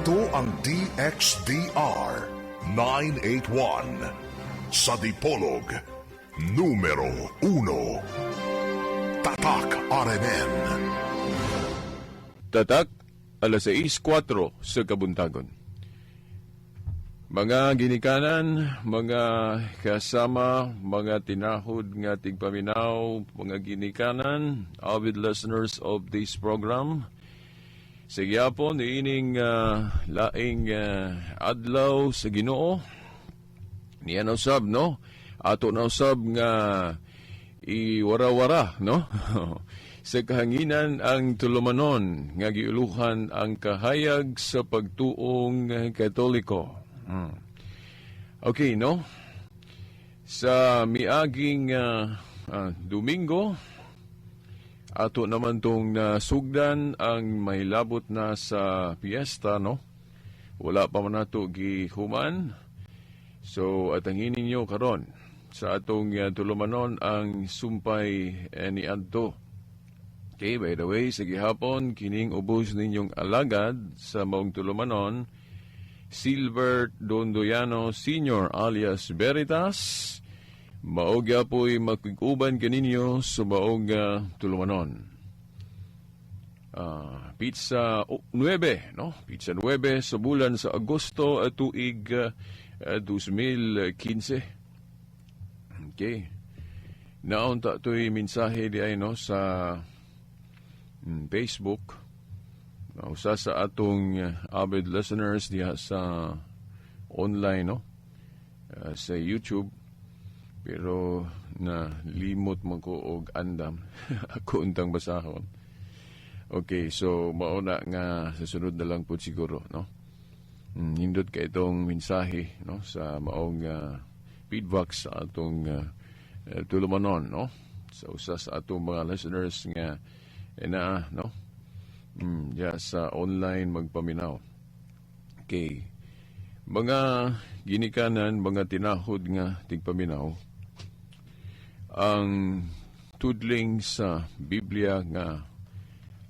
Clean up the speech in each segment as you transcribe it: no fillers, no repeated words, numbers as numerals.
Ito ang DXDR 981 sa Dipolog, numero 1. Tatak RMN. Tatak, alas 6:04 sa Kabuntagon. Mga ginikanan, mga kasama, mga tinahod nga tigpaminaw, mga ginikanan, avid listeners of this program, sige po, niining laing adlaw sa Ginoo, niya na usab, no? Ato na usab nga iwara-wara, no? Sa kahanginan ang tulumanon nga giuluhan ang kahayag sa pagtuong Katoliko. Okay, no? Sa miaging Domingo, ato naman tong nasugdan ang may labot na sa piyesta, no? Wala pa man nato gihuman. So, atangin ninyo karon sa atong tulumanon ang sumpay ni Adto. Okay, by the way, sa gihapon, kining ubos ninyong alagad sa maong tulumanon, Silver Dondoyano Sr. alias Veritas, maogya po'y makikuban kaninyo sa maong tulumanon. Pizza 9, no? Pizza 9 sa bulan sa Agosto at tuig 2015. Okay. Naunta to'y mensahe di ay, no, sa Facebook. Usa sa atong avid listeners diha sa online, no? Sa YouTube. Pero na limot man ko og andam. Ako untang basahon. Okay, so mauna nga sa sunod na lang po siguro, no? Hindot ka itong mensahe, no, sa maong feedback sa atong tulumanon, no? Sa usa sa atong mga listeners nga no? Sa online magpaminaw. Okay. Mga ginikanan, mga tinahod nga tigpaminaw, ang tudling sa Biblia nga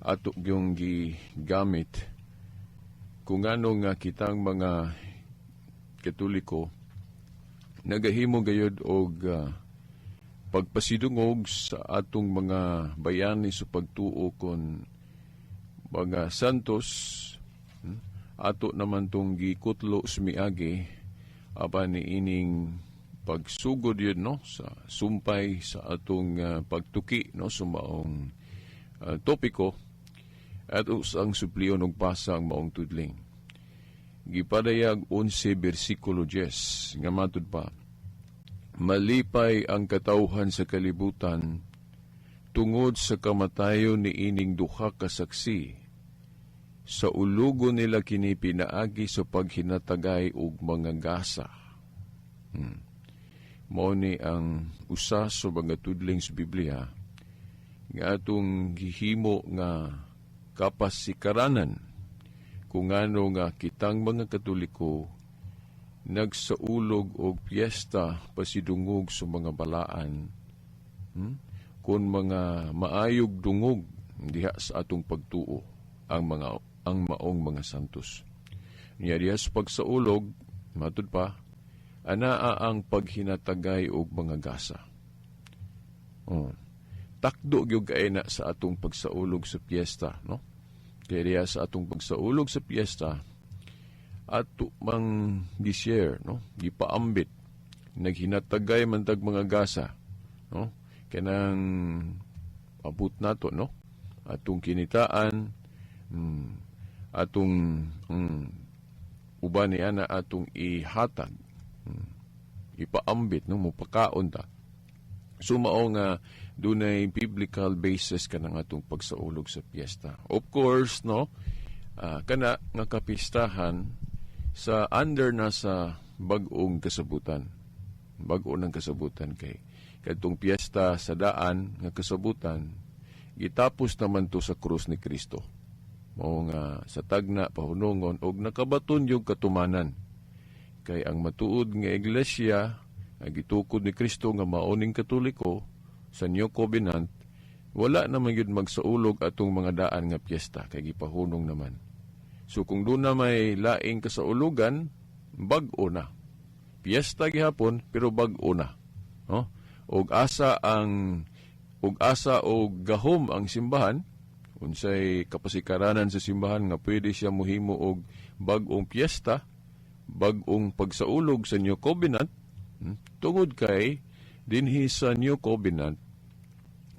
ato yung gigamit kung ano nga kitang mga Katoliko nagahimo gayud og pagpasidungog sa atong mga bayani sa pagtuo kon mga santos, ato naman tong gikutlo sumiagi apan niining pagsugod yun, no, sa sumpay sa atong pagtuki, no, sa maong topiko at usang suplion og pasa ang maong tudling. Gipadayag 11 bersikulo 10 nga matud pa, malipay ang katawhan sa kalibutan tungod sa kamatayon ni ining duha ka saksi. Sa ulugo nila kini pinaagi sa paghinatagay og mga gasa. Mao ni ang usa sa mga tudling sa Biblia nga atong gihimo nga kapasikaranan kung ano nga kitang mga Katoliko nagsaulog og piyesta pasidungog sa mga balaan. Kung mga maayog dungog diha sa atong pagtuo ang maong mga santos. Niya diha sa pagsaulog, matud pa, anaa ang paghinatagay og mga gasa. Takdo gyud kaina sa atong pagsaulog sa piyesta, no? Kaya diha sa atong pagsaulog sa piyesta, ato mang gi-share, no? Gipaambit, naghinatagay man tag mga gasa, no? Kanang abot nato, no? Atong kinitaan, atong uban ni ana atong ihatag, ipaambit, no, mupakaon ta. So mao nga dunay biblical basis kanang atong pagsaulog sa piyesta. Of course, no, kana nga kapistahan sa under na sa bag-ong kasabutan. Bag-o ng kasabutan kay kadtong piyesta sa daan nga kasabutan gitapos naman to sa krus ni Kristo. Mao nga sa tagna pahunongon og nakabaton yung katumanan. Kay ang matuod nga iglesia nga gitukod ni Kristo nga maoning Katoliko sa New Covenant, wala naman yun magsaulog atong mga daan nga piyesta kay gipahunong naman. So kung doon na may laing kasaulugan, bag-o na. Piyesta gihapon pero bag-o na. No? Og asa o gahom ang simbahan, unsay kapasikaranan sa simbahan nga pwede siya mohimo og bag-ong piyesta, bag-ong pagsaulog sa New Covenant, tungod kay dinhi sa New Covenant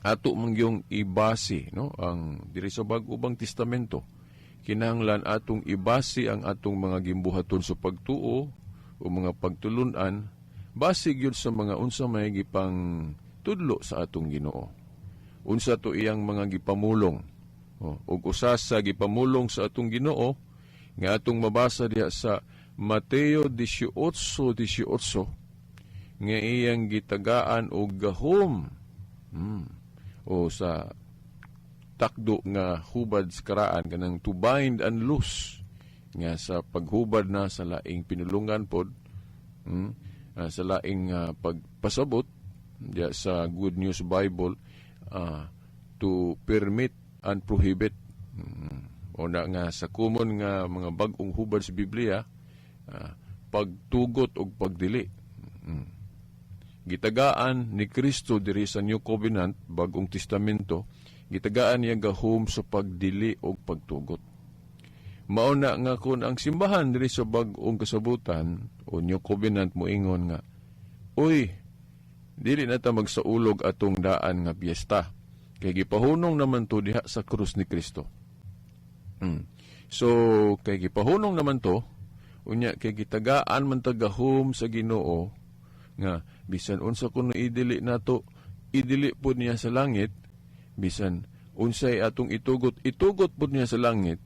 ato mangyong ibasi, no, ang diri sa bag-o bang testamento, kinahanglan atong ibasi ang atong mga gimbuhaton sa pagtuo o mga pagtulunan base gyud sa mga unsa may gipang tudlo sa atong Ginoo. Unsa to iyang mga gipamulong. Ug usa sa gipamulong sa atong Ginoo nga atong mabasa diha sa Mateo 18:18 nga iyang gitagaan og gahom. O sa takdo nga hubad sa karaan kanang to bind and loose nga sa paghubad na sa laing pinulungan pod, sa laing pagpasabot diya sa Good News Bible, to permit and prohibit. O na nga sa common nga mga bag-ong hubad sa Biblia, pagtugot o pagdili. Gitagaan ni Kristo diri sa New Covenant, Bagong Testamento, gitagaan niya gahom sa pagdili o pagtugot. Mauna nga kung ang simbahan diri sa bag-ong kasabutan o New Covenant moingon nga, uy, dili na ta magsaulog atong daan nga piyesta, kay gipahunong naman to diha sa krus ni Kristo. So, kay gipahunong naman to, unya kay gitagaan man tagahom sa Ginoo nga bisan unsa kuno idili nato, idili pud niya sa langit, bisan unsay atong itugot pud niya sa langit.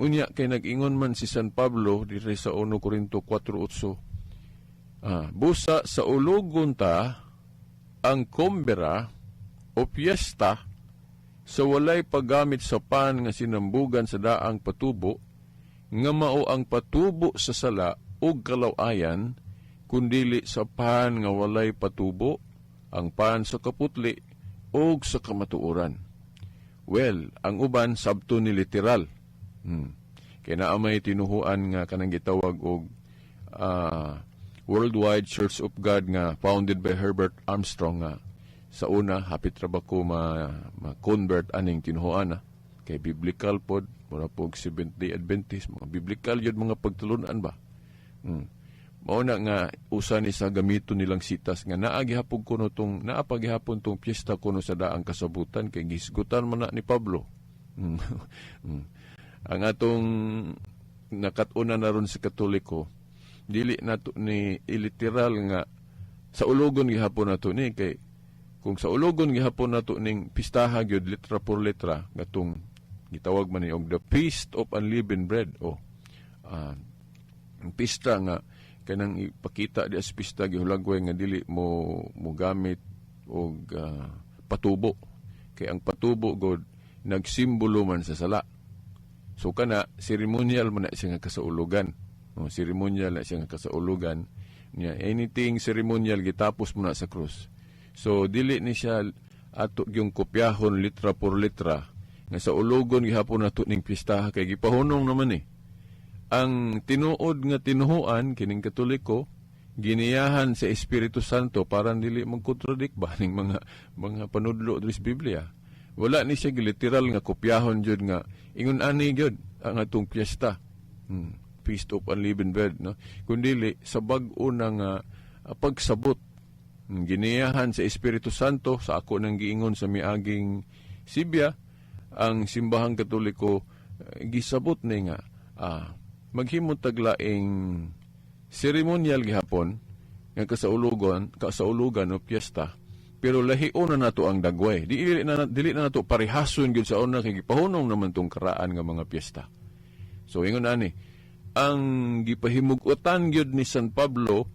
Unya kay nag-ingon man si San Pablo diri sa 1 Corinto 4:8, busa sa ulogon ta ang kombera o piyesta sa walay paggamit sa pan nga sinambugan sa daang patubo, nga mao ang patubo sa sala ug kalaw-ayan, kundili sa pan nga walay patubo, ang pan sa kaputli ug sa kamatuoran. Well, ang uban sabto ni literal. Kaya naamay tinuhuan nga kanang gitawag og Worldwide Church of God nga founded by Herbert Armstrong nga sa una hapit ra ba ko ma-convert aning tinuhuan na kay biblical pod, mura pog Seventh-day Adventist, mga biblical yun mga pagtulunan ba. Mauna nga usa ni sa gamito nilang sitas nga naagihapon kuno tong naapagihapon tong piyesta kuno sa daang kasabutan kay gisgutan man na ni Pablo. Ang atong nakatuna na ron sa Katoliko, dili nato ni iliteral nga sa ulogon gihapon nato ni kay kung sa ulogon gihapon nato ning pistaha gyud litra por litra gatong gitawag man ni og the Feast of Unleavened Bread o ang pista nga kanang ipakita di as pista gihulagway nga dili mo gamit og patubo kay ang patubo god nagsimbolo man sa sala. So kana ceremonial man na siya nga kasaulugan. Ceremonial na siya nga kasaulugan niya. Anything ceremonial gitapos mo na sa krus. So dili ni siya ato yung kopyahon litra por litra nga sa ulogon gihapon nato ning pista kay gipahunong naman ang tinuod nga tinuhuan kining Katoliko giniyahan sa Espiritu Santo para dili magkontradict ba ning mga panudlo diri sa Biblia. Wala ni siya literal nga kopyahon jud nga ingon ani jud ang atong piyesta. Feast of Unleavened Bread, no? Kundi sa bag-o nga pagsabot giniyahan sa Espiritu Santo sa ako nang giingon sa miaging Sibya, ang simbahang Katoliko gisabot ni nga maghimong taglaing ceremonial gihapon nga kasaulugan o piyesta, pero lahion na nato ang dagway. Dili na nato parihason gyud sa una kay gipahunong naman tong karaan nga mga piyesta. So ingon ani ang gipahimug-utan gyud ni San Pablo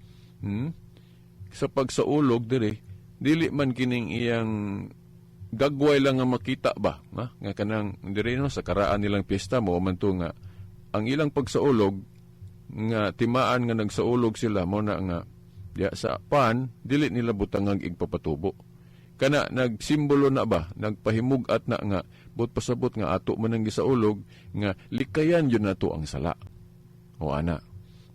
sa pagsaulog dili man kining iyang gagway lang nga makita ba nga kanang diri no sa karaan nilang piyesta mo man to nga ang ilang pagsaulog nga timaan nga nagsaulog sila mo na nga sa pan dili nila butang ang igpapatubo kana nagsimbolo na ba, nagpahimug-at na nga, but pasabot nga ato man ang gisaulog, nga likayan yun nato ang sala. O ana.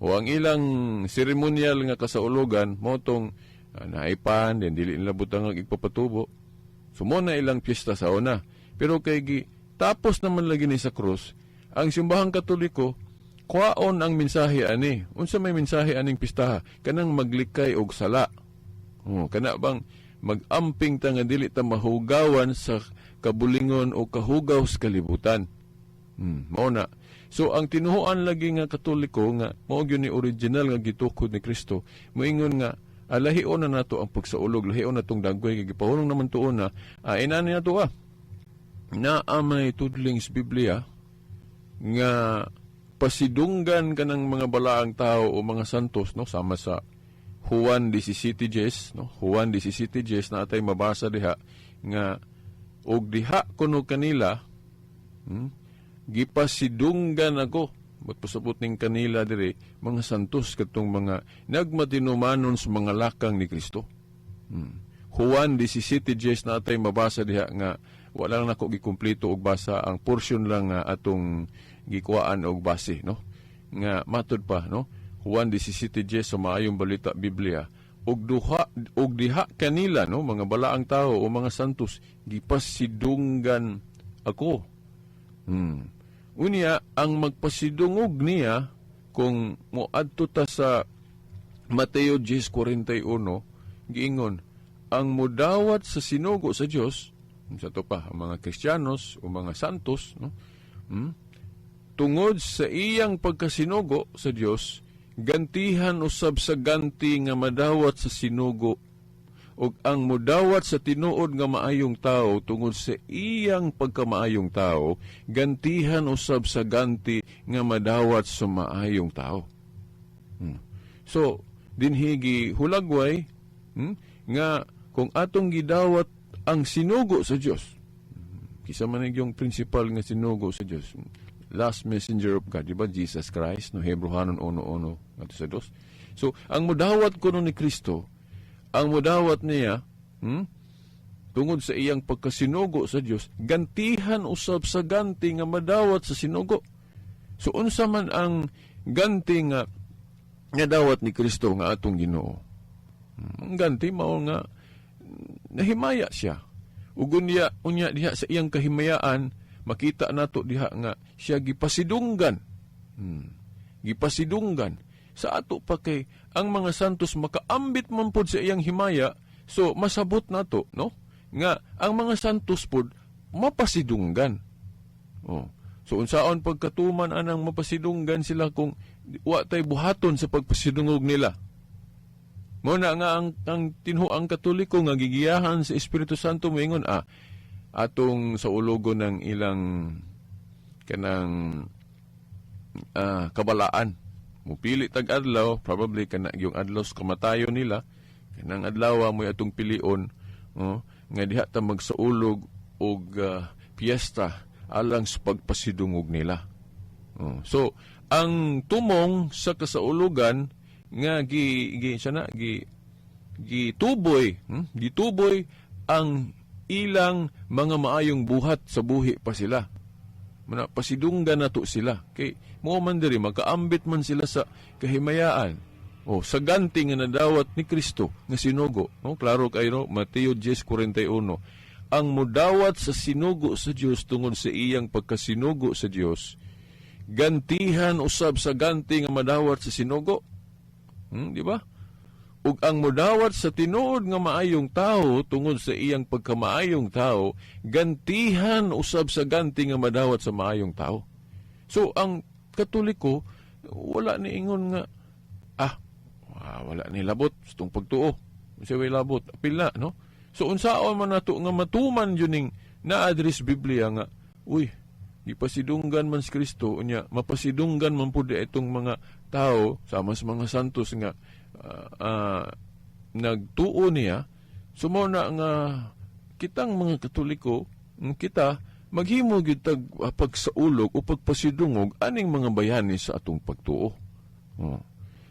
O ang ilang seremonyal nga kasaulugan, motong naipan, din dili nila butang ang igpapatubo. Sumo na ilang piyesta sa una. Pero kay tapos naman lagi ni sa krus, ang simbahang Katoliko, kwaon ang mensahe ani. Unsa may mensahe aning pistaha? Kanang maglikay og sala. Kana bang mag-amping ta nga dili ta mahugawan sa kabulingon o kahugaw sa kalibutan. Mao na. So ang tinuhuan lagi nga Katoliko nga mao gyud ni original nga gitukod ni Kristo, moingon nga lahion na nato ang pagsaulog, lahion na tong dagway kay gipahulong naman tuon na inani nato na amay tudling sa Biblia nga pasidunggan kanang mga balaang tao o mga santos, no, sama sa Juan 17:10, no? Juan 17:10 na atay mabasa diha nga og diha kuno kanila gipasidunggan ako magpasabot ning kanila dire mga santos katong mga nagmatinumanon sa mga lakang ni Kristo. Juan 17:10 na atay mabasa diha nga wala lang nako gikumpleto og basa, ang portion lang nga atong gikuhaan og base, no, nga matud pa, no, Juan 17:10 sa Maayong Balita Biblia, og diha kanila, no, mga balaang tao o mga santos gipasidunggan ako. Unya ang magpasidungog niya kung moadto ta sa Mateo 10:41, giingon ang mudawat sa sinugo sa Dios, sa to pa ang mga Kristiyanos o mga santos, no, tungod sa iyang pagkasinugo sa Dios, gantihan usab sa ganti nga madawat sa sinugo, ug ang mudawat sa tinuod nga maayong tao tungod sa iyang pagkamaayong tao, gantihan usab sa ganti nga madawat sa maayong tao. So dinhi hulagway nga kung atong gidawat ang sinugo sa Dios, kisa man yung principal nga sinugo sa Dios, last messenger of God, diba? Jesus Christ, no, Hebrehanon 1:1 ato sa 2. So, ang mudawat kuno ni Kristo, ang mudawat niya, tungod sa iyang pagkasinugo sa Dios, gantihan usab sa ganti nga madawat sa sinugo. So, unsa man ang ganti nga dawat ni Kristo nga atong Ginoo? Ang ganti mao nga nahimaya siya. Ug unya diha sa iyang kahimayaan, makita nato diha nga siya gipasidunggan. Gipasidunggan. Sa ato pa kay ang mga santos makaambit man pod sa iyang himaya, so masabot nato, no, nga ang mga santos pod mapasidunggan. So unsaon pagkatuman anang mapasidunggan sila kung wa tay buhaton sa pagpasidungog nila? Mo na nga ang tinuang Katoliko nga gigiyahan sa Espiritu Santo moingon atong sa ulogon ng ilang kanang kabalaan. Mupili tag adlaw, probably kana yung adlaw sa kamatayon nila, kanang adlaw mo atong pilion, nga diha ta magsaulog og piyesta alang sa pagpasidungog nila. So ang tumong sa kasaulugan nga gituboy ang ilang mga maayong buhat sa buhi pa sila. Pasidunggan nato sila. Kay mo man diri makaambit man sila sa kahimayaan o sa ganti nga nadawat ni Kristo nga sinugo. No, klaro kayo, Mateo 10:41. Ang mudawat sa sinugo sa Dios tungod sa iyang pagkasinugo sa Dios, gantihan usab sa ganti nga madawat sa sinugo. Di ba? Ug ang mudawat sa tinuod nga maayong tao tungod sa iyang pagkamaayong tao, gantihan usab sa ganti nga madawat sa maayong tao. So ang Katoliko wala ni ingon nga wala ni labot sa tong pagtuo. Unsay way labot? Apil na, no? So unsaon man nato nga matuman yun ning na-address Biblia nga ipasidunggan man si Kristo, unya mapasidunggan man pud itong mga tao sama sa mga santos nga nagtuo niya. Sumo na nga kitang mga Katoliko, kita maghimo gyud tag pagsaulog o pagpasidungog aning mga bayani sa atong pagtuo.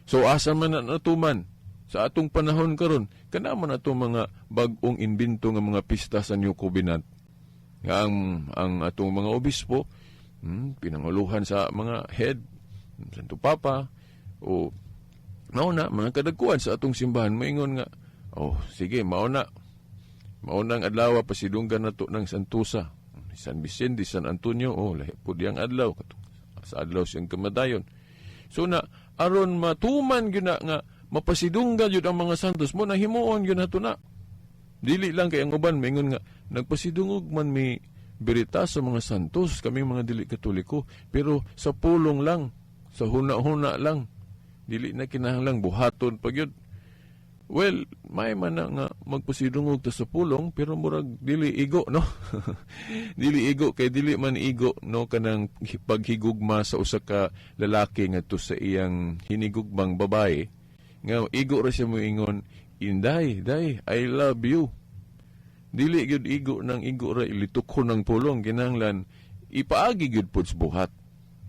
So asa man na natuman Sa atong panahon karon, kana man ato mga bag-ong imbento nga mga pista sa New Covenant. Nga ang atong mga obispo, pinanguluhan sa mga head, Santo Papa, o mauna, mga kadagkuhan sa atong simbahan, maingon nga, sige, mauna ang adlaw, pasidunggan na to ng Santusa, San Vicente, San Antonio, lahi po diyang adlaw, sa adlaw siyang kamadayon. So na, aron matuman yun na nga, mapasidunggan yun ang mga santos mo, nahimuon yun na to na. Dili lang kay ang uban, maingon nga, nagpasidungog man may berita sa mga santos, kami mga dili katoliko, pero sa pulong lang, sa huna-huna lang, dili na kinahanglang buhaton pag yun. Well, may man na nga magpasidungog ta sa pulong, pero murag dili igo, no? Dili igo, kay dili man igo, no, kanang paghigugma sa usa ka lalaki nga to sa iyang hinigugmang babae, nga igo ra siya moingon, Inday, day, I love you. Dili gyud igo ng igo ra ilitok ko ng pulong, kinahanglan ipaagi gyud pud sa buhat.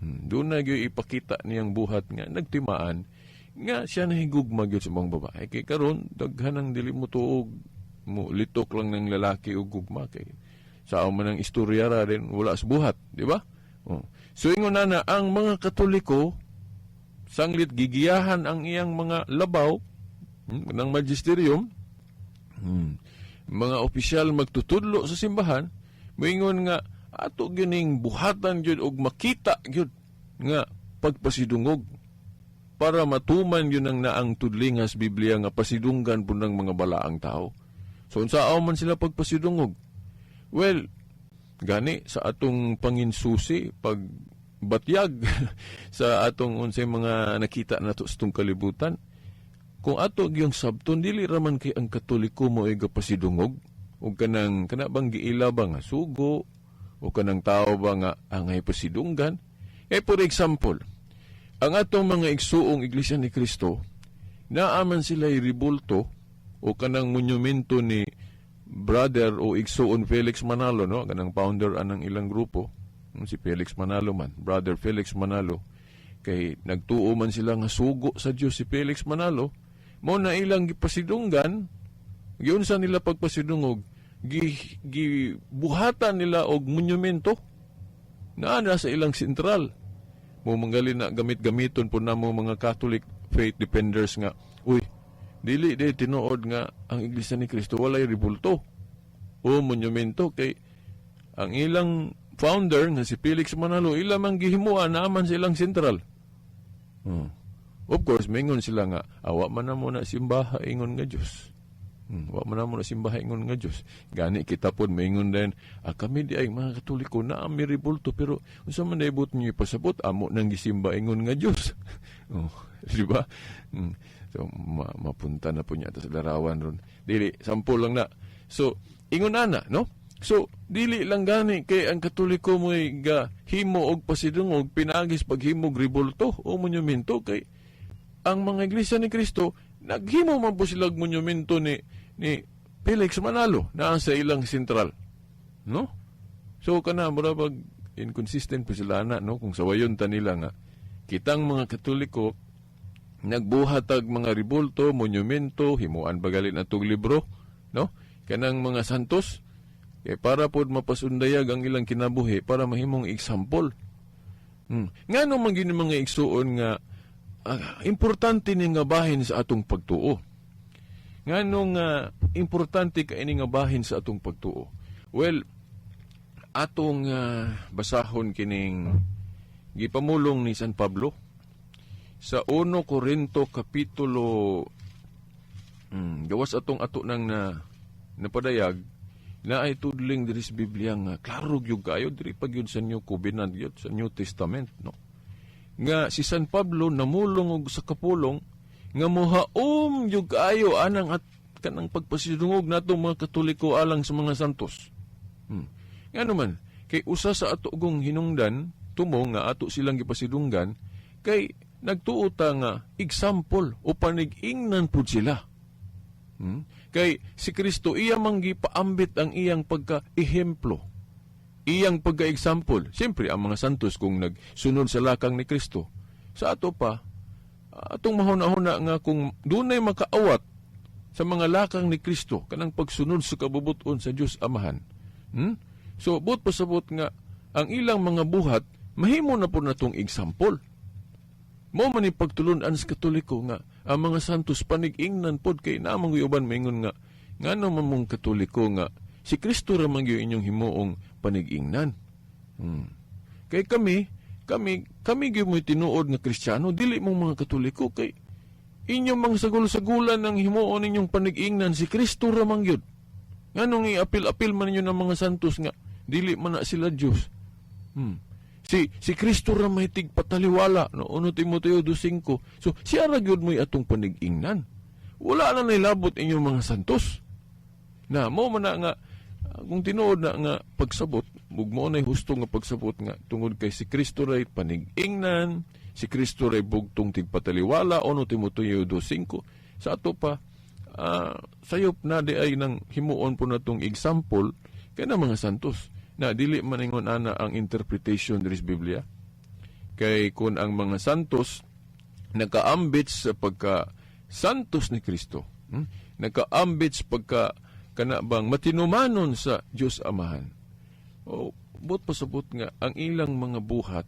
Doon na gyud ipakita niyang buhat nga nagtimaan nga siya nahigugma gyud sa mga babae. Kay karon daghanang dili mo tuog mo litok lang ng lalaki og gugma kay sa man ang istorya ra rin wala sa buhat, di ba? So ingon na ang mga Katoliko sanglit gigiyahan ang iyang mga labaw ng magisterium, mga opisyal magtutudlo sa simbahan, moingon nga ato gining buhatan gyud og makita gyud nga pagpasidungog para matuman yun ang naang tudlingas Biblia nga pasidunggan po ng mga balaang tao. So unsaaw man sila pagpasidungog? Well, gani sa atong panginsusi pag batyag sa atong unsay mga nakita nato sa itong kalibutan. Kung ato yung sabton, dili raman kay ang Katoliko mo ay gapasidungog o kana bang giila ba nga sugo o kanang tao ba nga angay pasidunggan. For example, ang atong mga igsuong Iglesia ni Cristo, naaman sila ribulto o kanang monumento ni brother o igsuon Felix Manalo, no? Kanang founder anang ilang grupo, si Felix Manalo man, brother Felix Manalo, kay nagtuo man sila nga sugo sa Dios si Felix Manalo, mo na ilang gipasidunggan, giun sa nila pagpasidungog, gibuhatan nila og monumento na sa ilang sentral. Mo manggali na gamit-gamiton po na mo mga Catholic faith defenders nga, dili tinuod nga ang Iglesia ni Cristo walay ribulto o monumento kay ang ilang founder nga si Felix Manalo ilang gihimuan naman sa ilang sentral. Of course, maingon sila nga, awa man na mo na simbaha ingon nga Diyos. Wa man na mo na simbaha ingon nga Diyos. Gani kita po maingon din, kami di ay mga Katoliko na ami ribulto, pero unsa man naibot niyo ipasabot, amo nang gisimba ingon nga Diyos. Di ba? So, mapunta na po niya sa larawan ron. Dili, sample lang na. So, ingon na, no? So, dili lang gani kay ang Katoliko mo himo og pasidungog pinagis paghimog ribulto o monumento kay ang mga Iglesia ni Cristo naghimo man po silang monumento ni Felix Manalo na sa ilang sentral, no? So kana mura pag inconsistent po sila na, no, kung sawayon ta nila nga kitang mga Katoliko nagbuhatag mga ribulto, monumento, himuan bagalin atong libro, no? Kanang mga santos kay para pod mapasundayag ang ilang kinabuhi para mahimong example. Ngano man gini mga igsuon nga importante ni nga bahin sa atong pagtuo. Nganong importante ka ini nga bahin sa atong pagtuo. Well, atong basahon kining gipamulong ni San Pablo sa 1 Corinto kapitulo gawas atong ato nang napadayag na ay tudling diri sa Biblia nga klaro gyud kayo diri pag yun sa New Covenant yun, sa New Testament, no? Nga si San Pablo namulong og sa kapulong nga mohaom gyud kayo anang at kanang pagpasidungog natong mga Katoliko alang sa mga santos. Ngano man kay usa sa ato gong hinungdan tumo nga ato silang gipasidunggan kay nagtuota nga example o panig-ingnan pud sila. Kay si Kristo iya man gipaambit ang iyang pagka-ehemplo, iyang pagka-example. Siyempre ang mga santos kung nagsunod sa lakang ni Kristo, sa ato pa atong mahuna-huna nga kung dunay makaawat sa mga lakang ni Kristo kanang pagsunod sa kabubuton sa Dios Amahan. So but pasabot nga ang ilang mga buhat mahimo na po natong example. Mao man ni pagtulunan sa Katoliko nga ang mga santos panig-ingnan pod kay namang uban maingon nga ngano man mong Katoliko nga si Kristo ra man gyud inyong himuong panig-ingnan. Kay kami gyud mo tinuod nga Kristiyano, dili mong mga Katoliko kay inyong mga sagol-sagulan ng himuon ninyong panig-ingnan si Kristo ra man gyud. Nganong i-apil-apil man ninyo ng mga santos nga dili man na sila Dios. Si Kristo ra may tigpataliwala no 1 Timoteo 2:5. So siya ra gyud mo atong panig-ingnan. Wala na nailabot inyong mga santos. Na mo man na nga kung tinuod na nga pagsabot, mugmo na husto nga pagsabot nga tungod kay si Kristo ray panig-ingnan, si Kristo ray bugtong tigpataliwala 1 Timoteo 2:5. Sa ato pa sayop na di ay nang himuon po natong example kay na mga santos na dili man ingon ana ang interpretation diri sa Biblia. Kay kun ang mga santos nakaambit sa pagka santos ni Kristo, nakaambit sa pagka kana bang matinumanon sa Dios Amahan. O but pasabot nga ang ilang mga buhat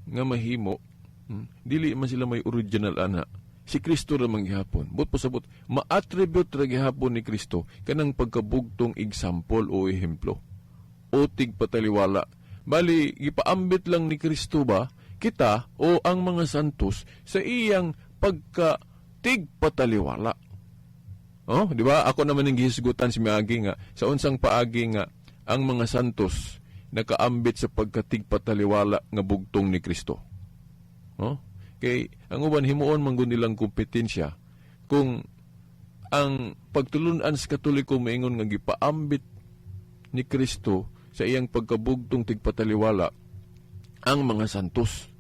nga mahimo, dili man sila may original ana. Si Kristo ra man gihapon. But pasabot ma-attribute ra gihapon ni Kristo kanang pagkabugtong example o ehemplo o tigpataliwala. Bali gipaambit lang ni Kristo ba kita o ang mga santos sa iyang pagka tigpataliwala. Oh, di ba? Ako naman ang gihisgutan si Miagi nga sa unsang paagi nga ang mga santos nakaambit sa pagkatigpataliwala nga bugtong ni Kristo. Oh? Kay ang uban himuon man gud nilang kompetensya kung ang pagtulunan sa Katoliko maingon nga gipaambit ni Kristo sa iyang pagkabugtong tigpataliwala ang mga santos.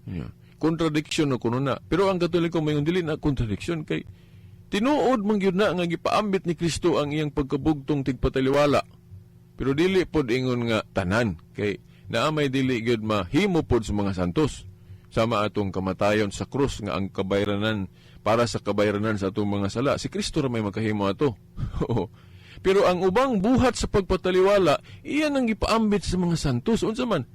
Yeah. Kontradiksyon na kuno na. Pero ang Katoliko maingon dili na kontradiksyon kay tinuod man gyud na nga gipaambit ni Kristo ang iyang pagkabugtong tigpataliwala. Pero dili pod ingon nga tanan kay naamay dili gyud mahimo pod sa mga santos. Sama atong kamatayon sa krus nga ang kabayranan para sa kabayranan sa atong mga sala. Si Kristo ra may makahimo ato. Pero ang ubang buhat sa pagpataliwala, iyan ang gipaambit sa mga santos. Unsa man?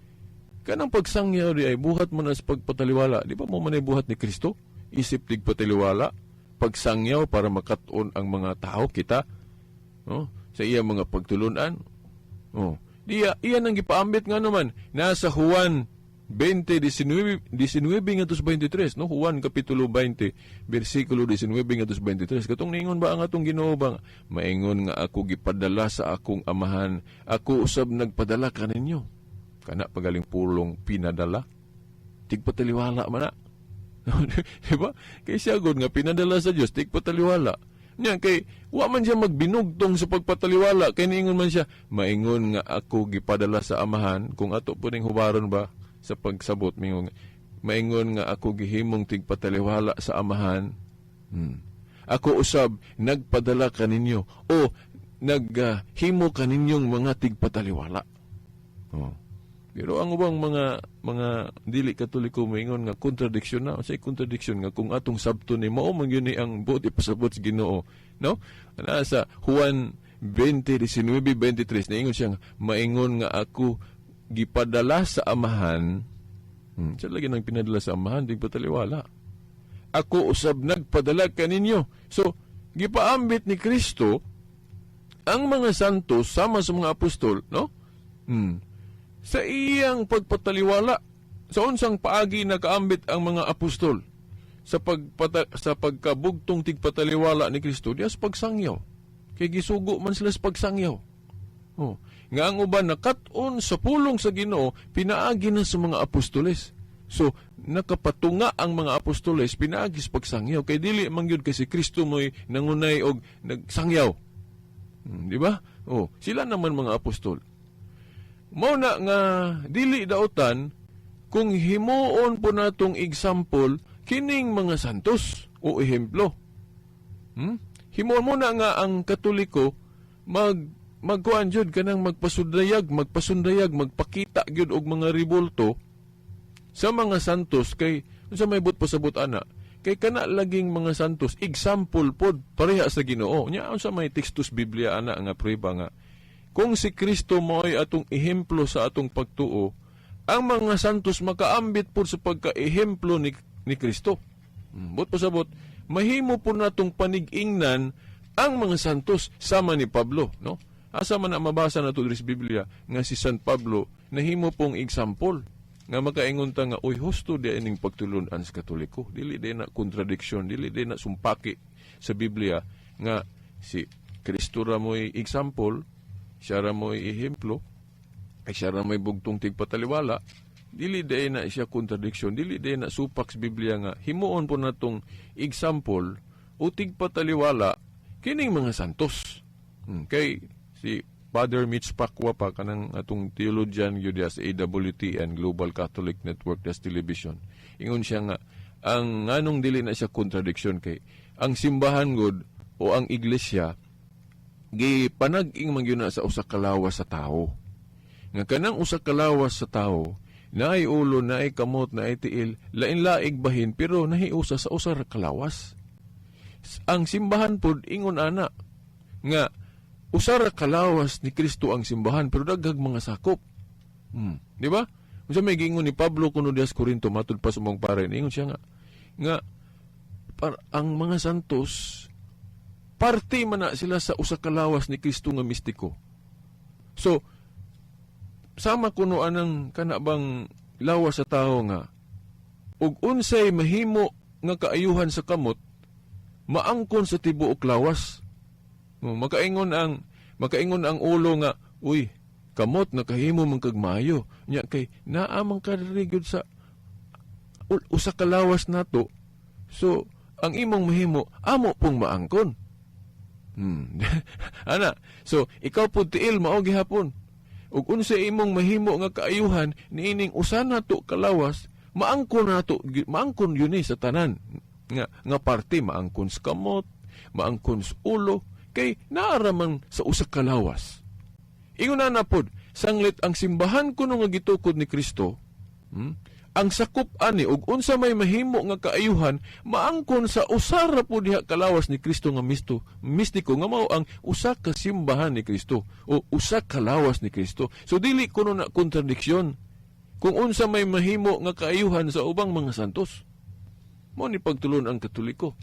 Kanang pagsangyaw di ay buhat mo na sa pagpataliwala. Di ba mo man ay buhat ni Kristo? Isip tigpataliwala, pagsangyaw para makat-on ang mga tao kita sa iyang mga pagtulunan. Iyan ang gipaambit nga naman. Nasa Juan 20:19 ngadtos 23, no? Juan kapitulo 20 bersikulo 19 ngadtos 23. Katong ningon ba ang atong Ginoo ba maingon nga ako gipadala sa akong amahan, ako usab nagpadala kaninyo. Kana pagaling pulong pinadala. Tigpataliwala man na. Diba? Kay siya gud nga pinadala sa Dios tigpataliwala. Nya kay wa man siya magbinugtong sa pagpataliwala kay niingon man siya maingon nga ako gipadala sa amahan kung ato puning hubaron ba sa pagsabot maingon nga ako gihimong tigpataliwala sa amahan. Ako usab nagpadala kaninyo o naghimo kaninyong mga tigpataliwala. Pero ang ubang mga dili Katoliko maingon nga kontradiksyon na. Say kontradiksyon nga kung atong sabto ni mao man gyud ni ang buti pasabot sa Ginoo, no? Nasa Juan 20:19-23 naingon siya nga maingon nga ako gipadala sa amahan. Siya lagi nang pinadala sa amahan, tigpataliwala. Ako usab nagpadala kaninyo. So, gipaambit ni Kristo ang mga santos sama sa mga apostol, no? Sa iyang pagpataliwala. Sa unsang paagi nakaambit ang mga apostol sa pagkabugtong tigpataliwala ni Kristo diya sa pagsangyaw. Kay gisugo man sila sa pagsangyaw. Nga ang uban nakat-on sa pulong sa Ginoo pinaagi na sa mga apostoles. So nakapatunga ang mga apostoles pinaagi sa pagsangyaw kay dili man gyud kay si Kristo mo'y nangunay og nagsangyaw. Di ba? Sila naman mga apostol. Mao na nga dili daotan kung himuon po natong example kining mga santos o ehemplo. Himuon mo na nga ang Katoliko magkuan jud kanang magpasundayag, magpakita gyud og mga ribulto sa mga santos kay Unsa may but pasabot ana? Kay kana laging mga santos example pod pareha sa Ginoo. Nya unsa may tekstos Biblia ana nga prueba nga kung si Kristo mo'y atong ehemplo sa atong pagtuo, ang mga santos makaambit pod sa pagka-ehemplo ni Kristo. But pasabot, mahimo po natong panig-ingnan ang mga santos sama ni Pablo, no? Asa man na mabasa nato diri sa Biblia nga si San Pablo nahimo pong example nga makaingon ta nga uy husto di ining pagtulon-an sa Katoliko. Dili di na kontradiksyon, dili di na sumpaki sa Biblia nga si Kristo ra mo'y example, siya ra mo'y ehemplo, ay siya ra may bugtong tigpataliwala. Dili di na siya kontradiksyon, dili di na supak sa Biblia nga himuon po natong example o tigpataliwala kining mga santos. Kay si Father Mitch Pacwa pa kanang atong theologian yun sa AWTN Global Catholic Network das Television. Ingon siya nga ang nganong dili na siya kontradiksyon kay ang simbahan gud o ang iglesia gipanag-ing man gyud na sa usa ka lawas sa tawo. Nga kanang usa ka lawas sa tawo naay ulo, naay kamot, naay tiil, lain-laig bahin pero nahiusa sa usa ra ka lawas. Ang simbahan pod ingon ana nga usara kalawas ni Kristo ang simbahan pero daghang mga sakop. Di ba? Unsa may giingon ni Pablo kuno dias Corinto matud pa sa mong pare, ingon siya nga ang mga santos parte man na sila sa usa ka lawas ni Kristo nga mistiko. So sama kuno anang kanabang lawas sa tawo nga ug unsay mahimo nga kaayuhan sa kamot maangkon sa tibuok lawas. Makaingon ang ulo nga, uy, kamot nakahimo man kag maayo. Nya kay naamang karigod sa usa ka lawas nato. So, ang imong mahimo amo pong maangkon. Ana, so ikaw pud tiil mao gihapon. Ug unsa imong mahimo nga kaayuhan niining usa nato ka lawas, maangkon yun sa tanan. Nga parte maangkon sa kamot, maangkon sa ulo, kay naaraman sa usa ka lawas. Ingon na pod, sanglit ang simbahan kuno nga gitukod ni Kristo, ang sakop ani ug unsa may mahimo nga kaayuhan maangkon sa usa ra pod diha ka lawas ni Kristo nga mistiko nga mao ang usa ka simbahan ni Kristo o usa ka lawas ni Kristo. So dili kuno na kontradiksyon kung unsa may mahimo nga kaayuhan sa ubang mga santos. Mao ni pagtulon ang Katoliko.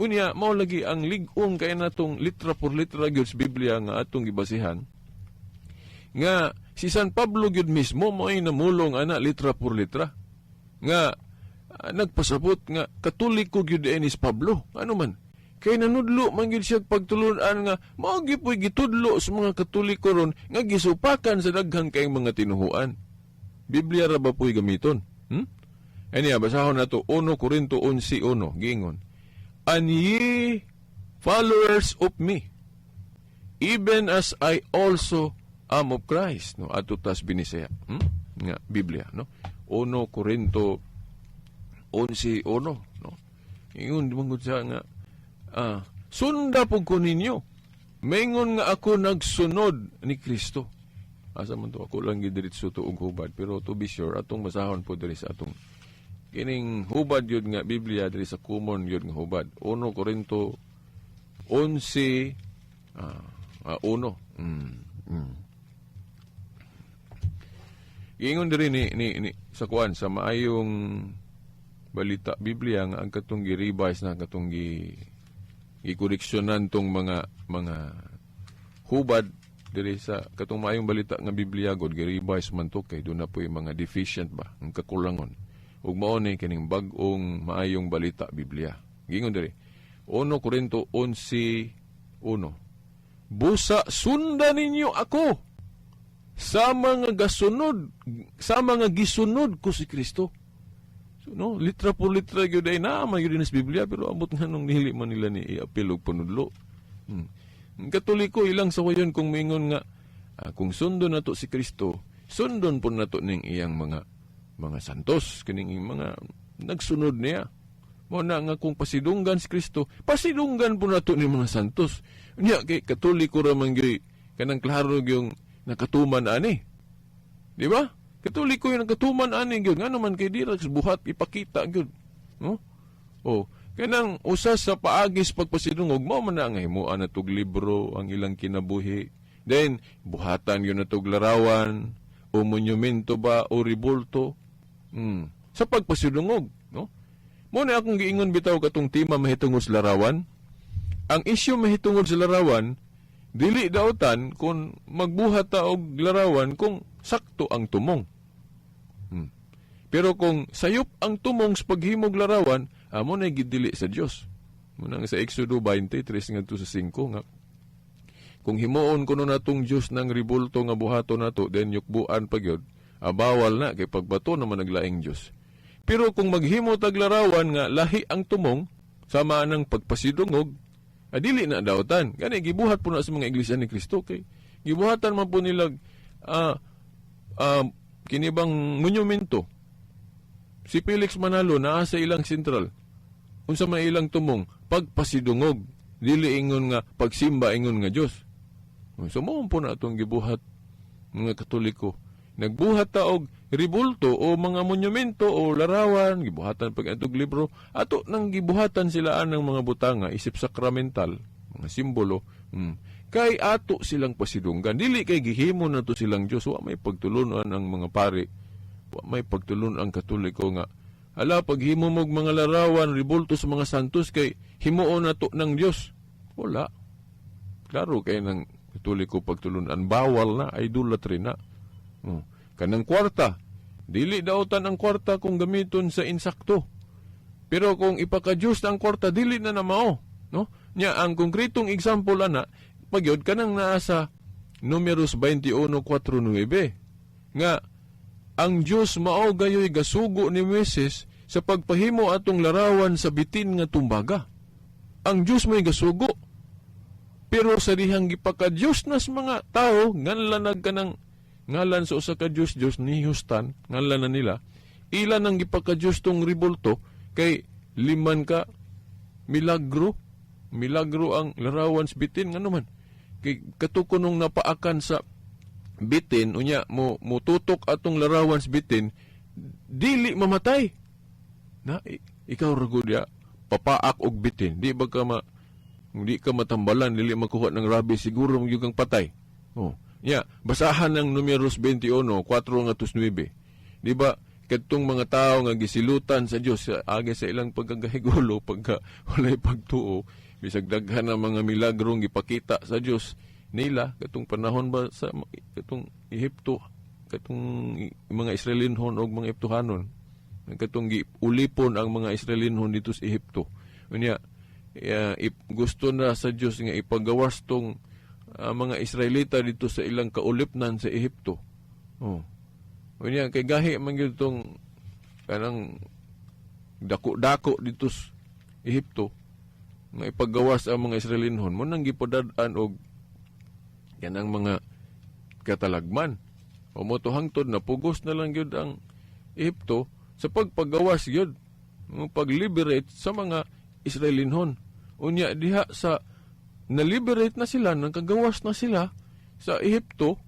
Unya, mao lagi ang lig-ong kay natong litra por litra gyud sa Biblia nga atong gibasihan. Nga si San Pablo gyud mismo mo'y namulong ana litra por litra. Nga nagpasabot nga Katoliko gyud ni Pablo. Ano man? Kay nanudlo man gyud siya pagtulunan nga mao gyud po'y gitudlo sa mga Katoliko ron nga gisupakan sa daghang kayong mga tinuhuan. Biblia ra ba po'y gamiton? Aniya, basahon nato 1 Corinto 11:1 giingon. And ye followers of me, even as I also am of Christ. No, ato tas binisaya. Nga Biblia, no? 1 Corinto 11:1, no? Ingon mangud sa nga sunda pug ko ninyo. Maingon nga ako nagsunod ni Kristo. Asa man to ako lang gidiretso to og hubad, pero to be sure atong basahon po diri sa atong kining hubad yun nga Biblia diri sa common yun nga hubad 1 Corinto 11:1. Ingon diri ni sa kuan sa maayong balita Biblia nga ang katong gi-revise na katong gi-koreksyonan tong mga hubad diri sa katong maayong balita nga Biblia god gi-revise man to kay do na po'y mga deficient ba ang kakulangon. Ug mao ni kining bag-ong maayong balita Biblia. Gingon diri 1 Corinto 11:1. Busa sundan ninyo ako sa mga gisunod ko si Kristo. So no, litra por litra gyud ay na gyud sa Biblia pero ambot nga nung nihili man nila ni iapil og panudlo. Ang Katoliko ilang sa kuyon kung mingon nga kung sundon nato si Kristo, sundon po nato ning iyang mga santos, kining mga nagsunod niya. Mo na nga kung pasidunggan si Kristo, pasidunggan po nato ni mga santos. Nya kay Katoliko ra man gyud kanang klaro yung nakatuman ani. Di ba? Katoliko yung nakatuman ani gyud. Ngano man kay dira buhat ipakita gyud. No? O, kanang usas sa paagis pagpasidungog, mao man na ang himuan na tog libro, ang ilang kinabuhi. Then, buhatan yun na tog larawan, o monumento ba, o ribulto. Sa pagpasidungog, no? Muna akong giingon bitaw katong tema mahitungod sa larawan. Ang isyu mahitungod sa larawan, dili daotan kung magbuhat ta og larawan kung sakto ang tumong. Pero kung sayop ang tumong sa paghimog larawan, amo na gidili sa Dios. Muna sa Exodo 23 ngadto sa 5 nga kung himuon kuno natong Dios ng ribulto nga buhaton nato then yukbuan pagyod, bawal na kay pagbato naman naglaing Dios. Pero kung maghimo tag larawan nga lahi ang tumong sama ng pagpasidungog, dili na daotan. Gani gibuhat po na sa mga iglesia ni Kristo kay gibuhatan man po nilag kinibang monumento. Si Felix Manalo naa sa ilang sentral. Unsa may ilang tumong pagpasidungog, dili ingon nga pagsimba ingon nga Dios. So mo po na itong gibuhat mga Katoliko. Nagbuhat ta og ribulto o mga monumento o larawan, gibuhatan pag atog libro, ato nang gibuhatan sila ng mga butanga isip sakramental, mga simbolo. Kay ato silang pasidunggan, dili kay gihimo na to silang Dios. Wa may pagtulunan ang mga pari, wa may pagtulon ang Katoliko nga ala paghimo mog mga larawan ribulto sa mga santos kay himuon na to ng Dios. Wala. Klaro kay nang Katoliko pagtulunan, bawal na, idolatry na. Kanang kwarta, dili daotan ang kwarta kung gamiton sa insakto. Pero kung ipaka-Diyos na ang kwarta, dili na mao, no? Nya ang konkretong example ana, pagyod kanang naa sa Numeros 21:4-9 nga ang Diyos mao gayoy gasugo ni Moises sa pagpahimo atong larawan sa bitin nga tumbaga. Ang Diyos may gasugo. Pero sa dihang gipaka-Diyos na sa mga tao, nganlan nagkanang ngalan sa usa ka Diyos ni Houston, ngalan na nila, ilan ang gipaka-Diyos tong ribulto, kay liman ka milagro ang larawan sa bitin, nga naman. Kay katukunong napaakan sa bitin, unya, mututok atong larawan sa bitin, dili mamatay. Na, ikaw ragudya, papaak og bitin, di ba ka hindi ka matambalan, dili makuha ng rabi, siguro magyugang patay. Basahan ng Numeros 21:4-9. Di ba, katong mga tao nga gisilutan sa Dios agi sa ilang pagkagahigulo pagka walay pagtuo, bisag daghan ng mga milagrong gipakita sa Dios nila katong panahon ba sa katong Ehipto, katong mga Israelinhon o mga Eptohanon, katong giulipon ang mga Israelinhon dito sa Ehipto. Unya, gusto na sa Dios nga ipagawas tong mga Israelita dito sa ilang kaulipnan sa Ehipto. Unya, kay gahi man gyud tong kanang dako-dako dito sa Ehipto nga ipagawas ang mga Israelinhon mo nang gipadad-an og kanang mga katalagman. O mo to hangtod na pugos na lang gyud ang Ehipto sa pagpagawas gyud, pag-liberate sa mga Israelinhon. Unya diha sa na-liberate na sila, nagkagawas na sila sa Ehipto,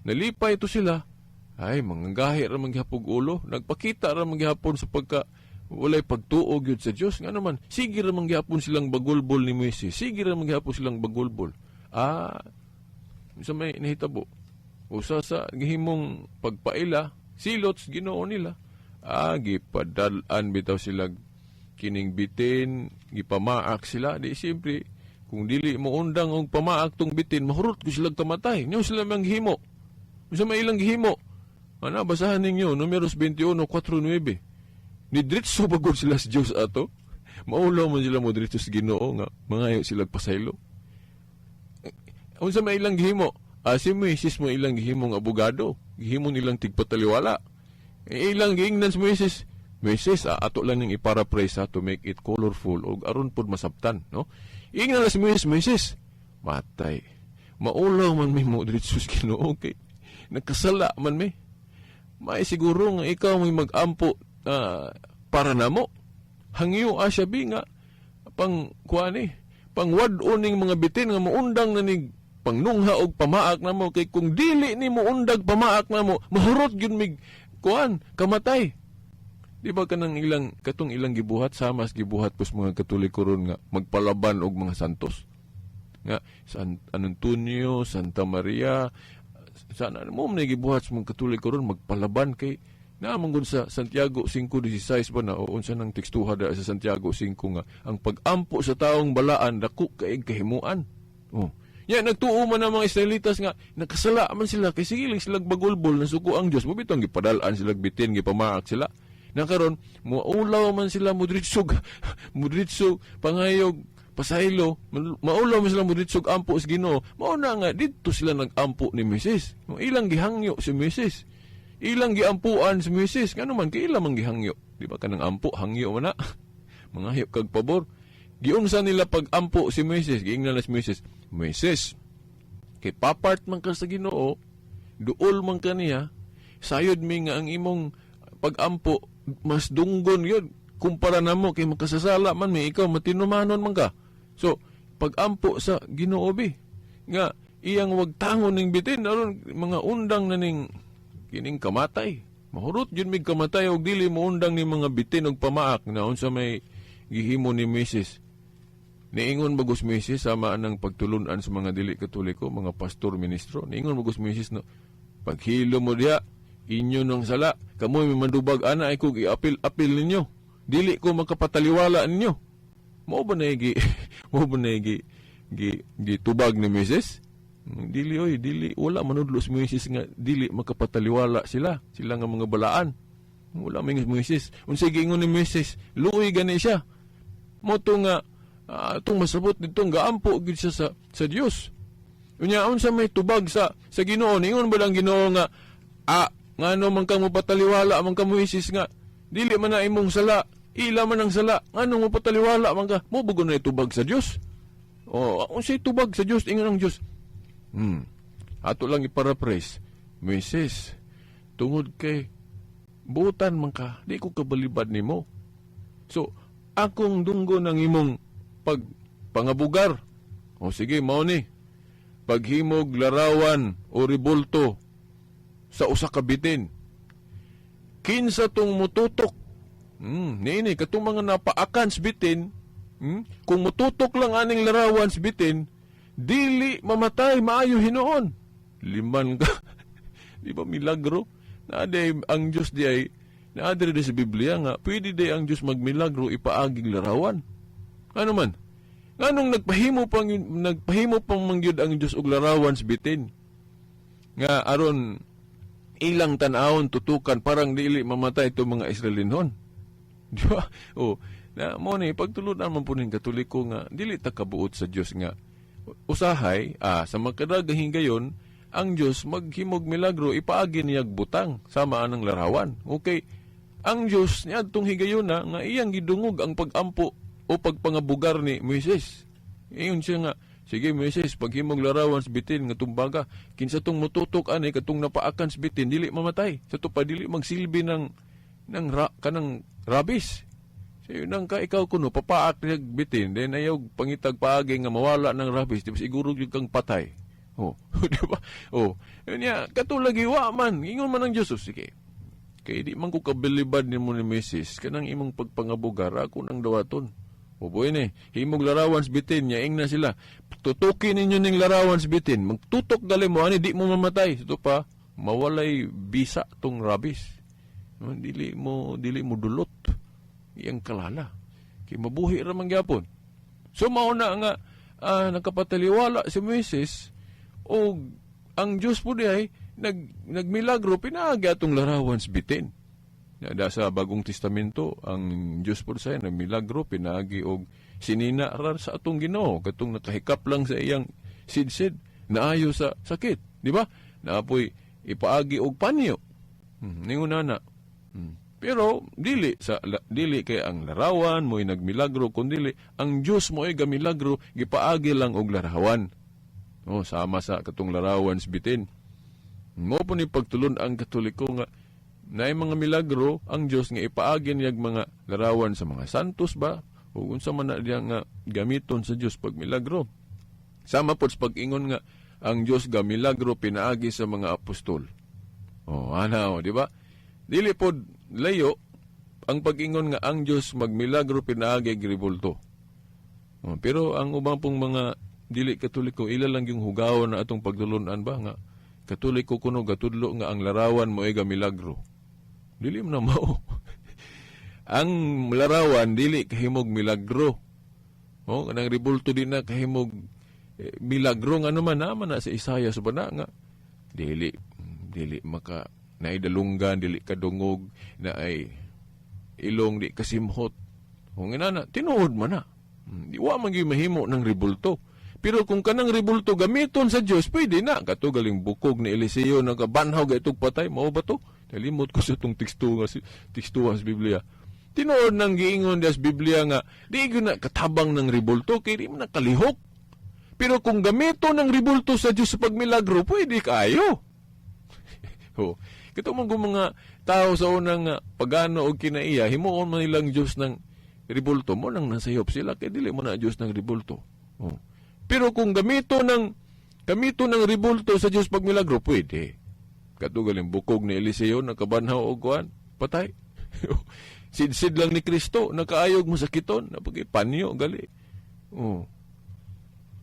nalipay ito sila, ay mga gahi ra manggihapon ulo, nagpakita ra manggihapon sa pagka walay pagtuo gyud sa Dios. Nga naman, sige ra manggihapon silang bagulbol ni Moises, sige ra manggihapon silang bagulbol. Sa may nahitabo, usa sa gihimong pagpaila, silots Ginoo nila, gipadalan bitaw sila kining bitin, gipamaak sila. Di siyempre, kung dili mo undang og pamaak tong bitin, mahurot ko sila kamatay. Nyo sila manghimo. Sa may ilang gihimo. Basahan ninyo, Numeros 21:4-9. Nidritso bagod sila sa Diyos ato. Maulaw man sila mo dritso sa Ginoo nga, mangayo sila pasaylo. Sa may ilang gihimo, si Moises mo ilang gihimong abogado. Gihimo nilang tigpataliwala. Ilang giingnan si Moises, ato lang ning iparaphrase to make it colorful o aron pod masabtan, no? Ingnan na si Moises, matay. Maulaw man may mo dritso sa Ginoo kay nagkasala man may. May siguro nga ikaw may mag-ampo para namo. Hangyo asya bi nga pang pangwad-on ning mga bitin nga muundang na ning pangnungha og pamaak namo kay kung dili ni muundag pamaak namo mahurot gyud mig kamatay. Di ba katong ilang gibuhat, samas gibuhat pos mga Katoliko ron nga magpalaban og mga santos. Nga, San Antonio, Santa Maria, sana mo na gibuhat sa mga Katoliko ron magpalaban kay naamang gun sa Santiago 5:16 ba na o unsa nang tekstuha da sa Santiago 5 nga ang pag-ampo sa taong balaan dako kay kahimuan. Oh. Ya nagtuo man ang mga Israelitas nga nakasala man sila kay sige lang sila bagulbol na suko ang Dios mo bitong gipadalaan sila bitin gipamaak sila. Nakaron maulaw man sila mudritsog pangayog pasaylo maulaw man sila mudritsog ampo sa Ginoo. Mao na nga didto sila nagampo ni Moises. Ilang gihangyo si Moises. Ilang giampuan si Moises. Ngano man kay ilang man gihangyo. Di ba kanang ampo hangyo man na. Mangahyo kag pabor. Giunsa nila pag-ampo si Moises, giingnan na si Moises. Moises, kay papart man ka sa Ginoo, duol man ka niya, sayod mi nga ang imong pag-ampo, mas dunggon yun. Kumpara na mo, kay makasasala man mi, ikaw matinumanon man ka. So, pag-ampo sa Ginoo bi, nga iyang wag tangon ning bitin, aron mga undang na ning kining kamatay. Mahurot yun mig kamatay, og dili mo undang ni mga bitin og pamaak na unsa may gihimo ni Moises. Niingon bagus Moises sama ng pagtulunan sa mga dili Katoliko, mga pastor, ministro. Niingon bagus Moises no, paghilo mo diha, inyo nang sala, kamoy may mandubag ana ay kog i-apil ninyo. Dili ko makapataliwala ninyo. Mo ba na gitubag ni Moises? Dili wala manudlo si Moises nga dili makapataliwala sila nga mga balaan. Wala may Moises. Unsay giingon ni Moises, luoy gani siya. Moto nga itong masabot ditong gaampo gid siya sa Dios. Unya unsa may tubag sa Ginoo, ningon ba lang Ginoo nga ngano man kang mapataliwala man ka Moises nga dili man na imong sala, ila man ang sala, ngano mo pataliwala man ka, mo bugon na tubag sa Dios. O unsay tubag sa Dios ingon ang Dios. Ato lang i-paraphrase. Moises, tungod kay butan man ka, di ko kabalibad nimo. So, akong dunggo ng imong pangabugar. O sige, mao ni. Paghimog larawan o ribulto sa usa ka bitin. Kinsa tong mututok. Nini, katong mga napaakan sa bitin, kung mututok lang aning larawan sa bitin, dili mamatay, maayo hinoon. Liman ka. Di ba milagro? Naaday ang Diyos di ay, naadre sa Biblia nga, pwede di ang Diyos magmilagro ipaaging larawan. Ano man? Nganong nagpahimo pang mangyud ang Diyos og larawan sa bitin. Nga aron ilang tan-awon tutukan parang dili mamatay itong mga Israelinon. Di ba? Na mo ni pagtulunan man po ning Katoliko nga dili ta kabuot sa Diyos nga usahay sa makadagahing gayon ang Diyos maghimog milagro ipaagi niyag butang sama anang larawan. Okay, ang Diyos niadtong higayon na nga iyang gidungog ang pag-ampo o pagpangabugar ni Moises. Iyon siya nga, sige Moises, paghimog larawan sa bitin nga tumbaga, kinsa tong mututok ani katong napaakan sa bitin dili mamatay. Sa to pa dili magsilbi kanang rabis. So, nang ka ikaw kuno papaak niyag bitin then ayaw pangitag paagi nga mawala ng rabis, di ba siguro yung kang patay. Di ba? Yun niya, katulagi wa man, ingon man ang Diyos. Sige, kaya di man ko kabilibad ni mo ni Moises, kanang imong pagpangabugar, ako nang dawaton. Boy ni, himog larawan sa bitin, yaing na sila. Tutukin ninyo ning larawan sa bitin, magtutok dali mo, ani di mo mamatay. Ito pa, mawalay bisa tong rabis. Dili mo dulot. Iyang kalala. Kaya mabuhi ramang gyapon. So, mauna nga, nakapataliwala si Moises, o ang Diyos po diay nagmilagro pinaagi atong larawan sa bitin. Da sa Bagong Testamento ang Diyos po sa nagmilagro pinaagi og sinina rar sa atong Ginoo katong nakahikap lang sa iyang sidsid naayo sa sakit, di ba? Naapoy ipaagi og panyo. Ningon na. Pero dili kay ang larawan mo'y nagmilagro kundi ang Diyos mo'y gamilagro gipaagi lang og larawan. Sama sa katong larawan sa bitin. Mo po ni pagtulon ang Katoliko nga na mga milagro ang Diyos nga ipaagi niyag mga larawan sa mga santos ba o unsa man na diya nga gamiton sa Diyos pag milagro. Sama po sa pag-ingon nga ang Diyos ga milagro pinaagi sa mga apostol. Di ba? Dili po layo ang pag-ingon nga ang Dios magmilagro pinaagi ribulto. Pero ang ubang pong mga dili Katoliko ila lang yung hugaw na atong pagtulunan ba nga Katoliko kuno gatudlo nga ang larawan mo ay milagro. Dili mo na mao. Ang larawan dili kahimog milagro. Kanang ribulto din na kahimog milagro nga naman na sa Isaiah sa bana nga dili maka naidalunggan, dili kadungog na ay ilong di kasimhot. Kung inana tinuod man na. Di wa man gyud mahimo ng ribulto. Pero kung kanang ribulto gamiton sa Dios, pwede na. Kato galing bukog ni Eliseo nagabanhaw gaytog patay, mao ba to? Nalimot ko sa itong tekstuha sa Biblia. Tinuod nang giingon sa Biblia nga, di gyud na katabang ng ribulto, kaya di mo na kalihok. Pero kung gamito ng ribulto sa Diyos sa pagmilagro, pwede kayo. Kito man kung mga tao sa unang pagano o kinaiya, himuon man nilang Diyos ng ribulto mo, nang nasayop sila, kaya dili mo na Diyos ng ribulto. Pero kung gamito ng ribulto sa Diyos pagmilagro, pwede. Katugaling bukog ni Eliseo, nakabanhaw o kuhan, patay. Sid lang ni Kristo, nakaayog mo sa kiton, panyo, gali.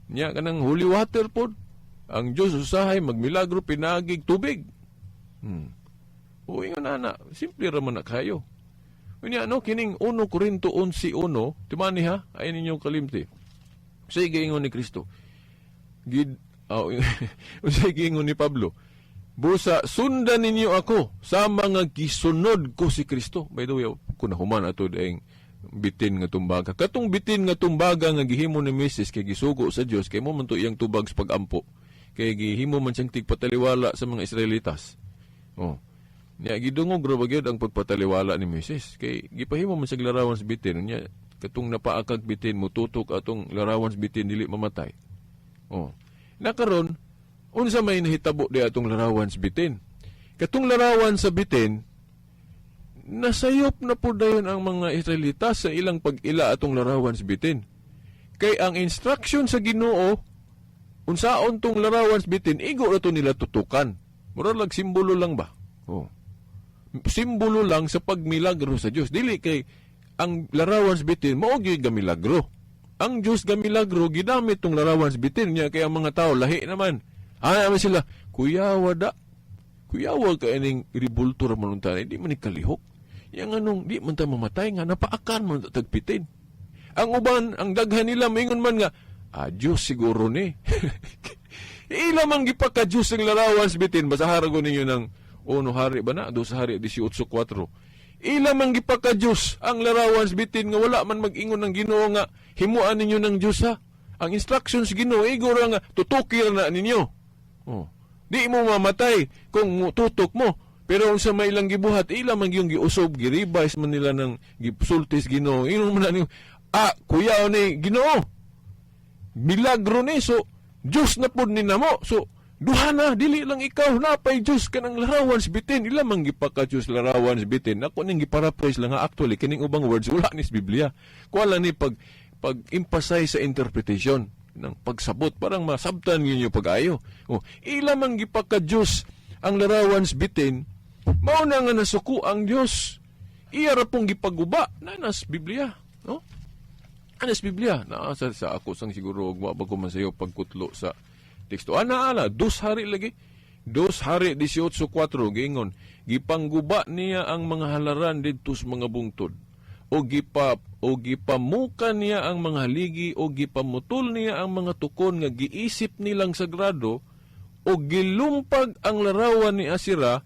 Nya kanang holy water po, ang Diyos usahay, magmilagro, pinagig, tubig. Ingon na, simple raman na kayo. Kanya, kining 1 Corinto 11:1, timani ha, ay ninyong kalimti. Sige ingon ni Kristo. Sige ingon ni Pablo. Busa, sundan ninyo ako sa mga gisunod ko si Kristo. By the way, kung nahuman ato daing bitin nga tumbaga. Katong bitin nga tumbaga nga gihimo ni Mrs. kay gisugo sa Dios kay mo man to iyang tubag sa pagampo. Kay gihimo man siyang tigpataliwala sa mga Israelitas. Nya gidungog ra ba gyud ang pagpataliwala ni Mrs. Kay gipahimo man sa larawan sa bitin nya katong napaakag bitin mo tutok atong larawan sa bitin dili mamatay. Nakaron unsa may nahitabo di atong larawan sa bitin. Katong larawan sa bitin nasayop na po dayon ang mga Israelitas sa ilang pag-ila atong larawan sa bitin. Kay ang instruction sa Ginoo unsaon tong larawan sa bitin igo ra to nila tutukan. Mura lang simbolo lang ba? Simbolo lang sa pagmilagro sa Dios. Dili kay ang larawan sa bitin mao gyud gamilagro. Ang Dios gamilagro gidamit tong larawan sa bitin niya kay ang mga tao lahi naman. Naman sila kuyawa ka ining ribulto ra man unta di man ni kalihok. Yang anong di man ta mamatay nga napaakan man tagpitin. Ang uban ang daghan nila mingon man nga Diyos siguro ni. Ila man gipaka Diyos ang larawan sa bitin basa haragon ninyo ng 1 Hari ba na 2 Hari 18:4. Ila man gipaka Diyos ang larawan sa bitin nga wala man mag-ingon ng Ginoo nga himuan ninyo ng Diyos ha. Ang instructions Ginoo igura nga tutuki ra na ninyo. Di mo mamatay kung tutok mo. Pero kung sa may ilang gibuhat, ila man yung giusob, giribais man nila ng gisultis Ginoo. Inon man na niyo, kuya ni Ginoo. Milagro ni, so, Diyos na po ni namo. So, duha na, dili lang ikaw, napay Diyos ka ng larawan sa bitin. Ila man gipaka Diyos larawan sa bitin. Ako ning giparaphrase lang nga, actually, kining ubang words, wala ni sa Biblia. Kuala ni pag-emphasize sa interpretation ng pagsabot, parang masabtan ninyo pag-ayo. Ila man gipaka Diyos ang larawan sa bitin, mauna nga nasuko ang Diyos. Iya ra pong gipaguba na nas Biblia, no? Anas Biblia na sa ako sang siguro wa ba ko man sayo pagkutlo sa teksto. Ala 2 Hari lagi. 2 Hari 18:4 giingon, gipangguba niya ang mga halaran didto sa mga bungtod. O gipamukan niya ang mga haligi o gipamutol niya ang mga tukon nga giisip nilang sagrado o gilumpag ang larawan ni Asira,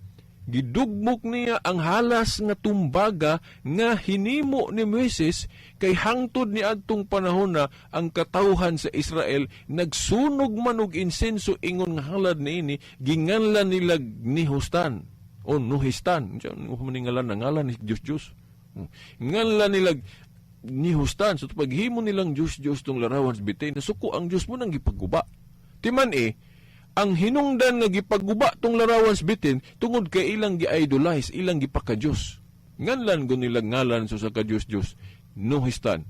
gidugmok niya ang halas nga tumbaga nga hinimo ni Moises kay hangtod ni adtong panahon na ang katawhan sa Israel nagsunog man og insenso ingon nga halad niini ginganlan nila Nihustan o Nuhistan. Ano man ngalan ng ngalan ni Diyos. Nganlan nila Nihustan. So paghimo nilang Diyos tong larawan sa bitay nasuko ang Diyos mo nang gipagguba. Timan ang hinungdan nga gipaguba tong larawan sa bitin tungod kay ilang gi-idolize, ilang gipaka-Diyos. Nganlan ko nilang ngalan so sa ka-Diyos Nuhistan.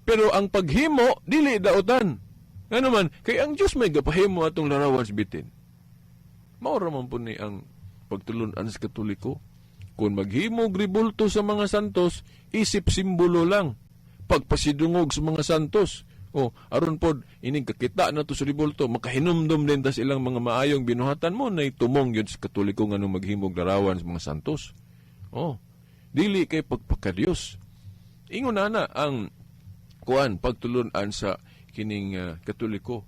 Pero ang paghimo dili daotan. Nga naman, kay ang Diyos may gapahimo atong larawan sa bitin. Maura man po ni ang pagtulunan sa Katoliko Kung maghimog ribulto sa mga santos, isip simbolo lang. Pagpasidungog sa mga santos. O, aron pod, ining kakita na to sa ribulto, makahinumdum din tas ilang mga maayong binuhatan mo na itumong yun sa Katoliko nga nung maghimog larawan sa mga santos. O, dili kay pagpakadiyos. Ingon na ang pagtulunan sa kining Katoliko.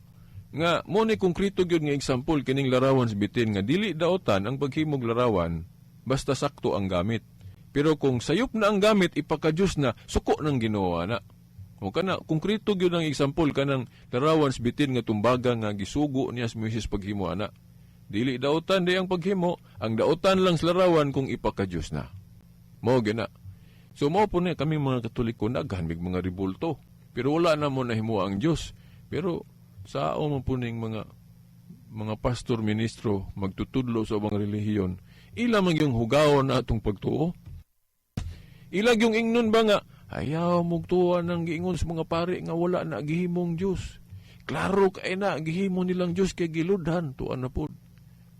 Nga, mo ni konkrito gyud nga example kining larawan sa bitin nga dili daotan ang paghimog larawan basta sakto ang gamit. Pero kung sayop na ang gamit, ipakadiyos na, suko ng Ginoo na. O kana, konkrito gyud ang example kanang larawan sa bitin nga tumbaga nga gisugo niya sa Moises paghimo ana. Dili daotan di ang paghimo, ang daotan lang sa larawan kung ipakadiyos na. Mao gina. So mao po na kami mga Katoliko naghanbig mga ribulto. Pero wala na mo nahimo ang Dios. Pero sao man po ning mga pastor, ministro, magtutudlo sa mga relihiyon, ila man yung hugaw na atong pagtuo. Ila yung ingnon ba nga, ayaw mugtuwa ng giingon sa mga pari nga wala na gihimong Diyos. Klaro kay na, gihimo nilang Diyos kay giludhan, tuan na po.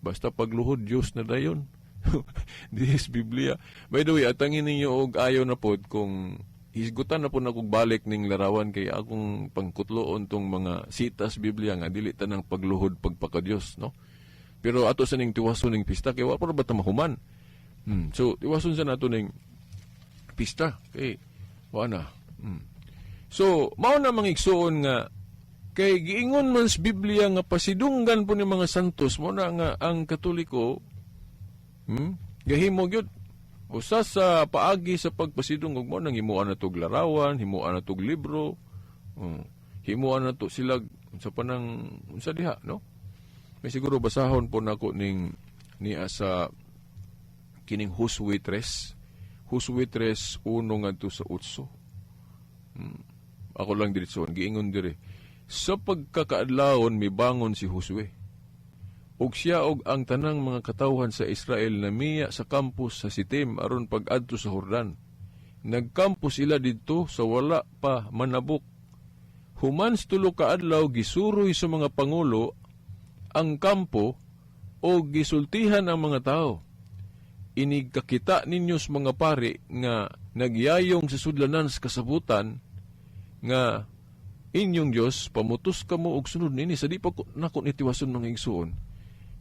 Basta pagluhod Diyos na dayon. Diyos Biblia. By the way, atangin ninyo og ayaw na po kung hisgutan na po na kong balik ning larawan kay akong pangkutloon tong mga sitas Biblia nga dili tanang pagluhod pagpakadiyos, no? Pero ato sa ning tiwason ning pista kay wa pa ba ta mahuman. So tiwason sa nato ning pista kay wa na. So mao na mangigsuon nga kay giingon man sa Biblia nga pasidunggan po ni mga santos mo na nga ang Katoliko gahimo gyud usa sa paagi sa pagpasidungog mo nang himuan na tog larawan, himuan na tog libro, himuan na to sila sa panang unsa diha, no? May siguro basahon po nako ning niya sa kining Hosue 3. Hosue 3 1 ngadto sa 8. Ako lang diretson giingon dire. Sa pagkakaadlawon mibangon si Josue. Ug siya og ang tanang mga katawhan sa Israel na miya sa kampus sa Sitim aron pag-adto sa Jordan. Nagkampus sila didto sa wala pa manabok. Human sa tulo ka adlaw gisuroy sa mga pangulo ang kampo o gisultihan ang mga tao. Inig kakita ninyo sa mga pari nga nagyayong sa sudlanan sa kasabutan nga inyong Diyos pamutos kamo og sunod nini sa di pa nako nitiwason ng igsuon.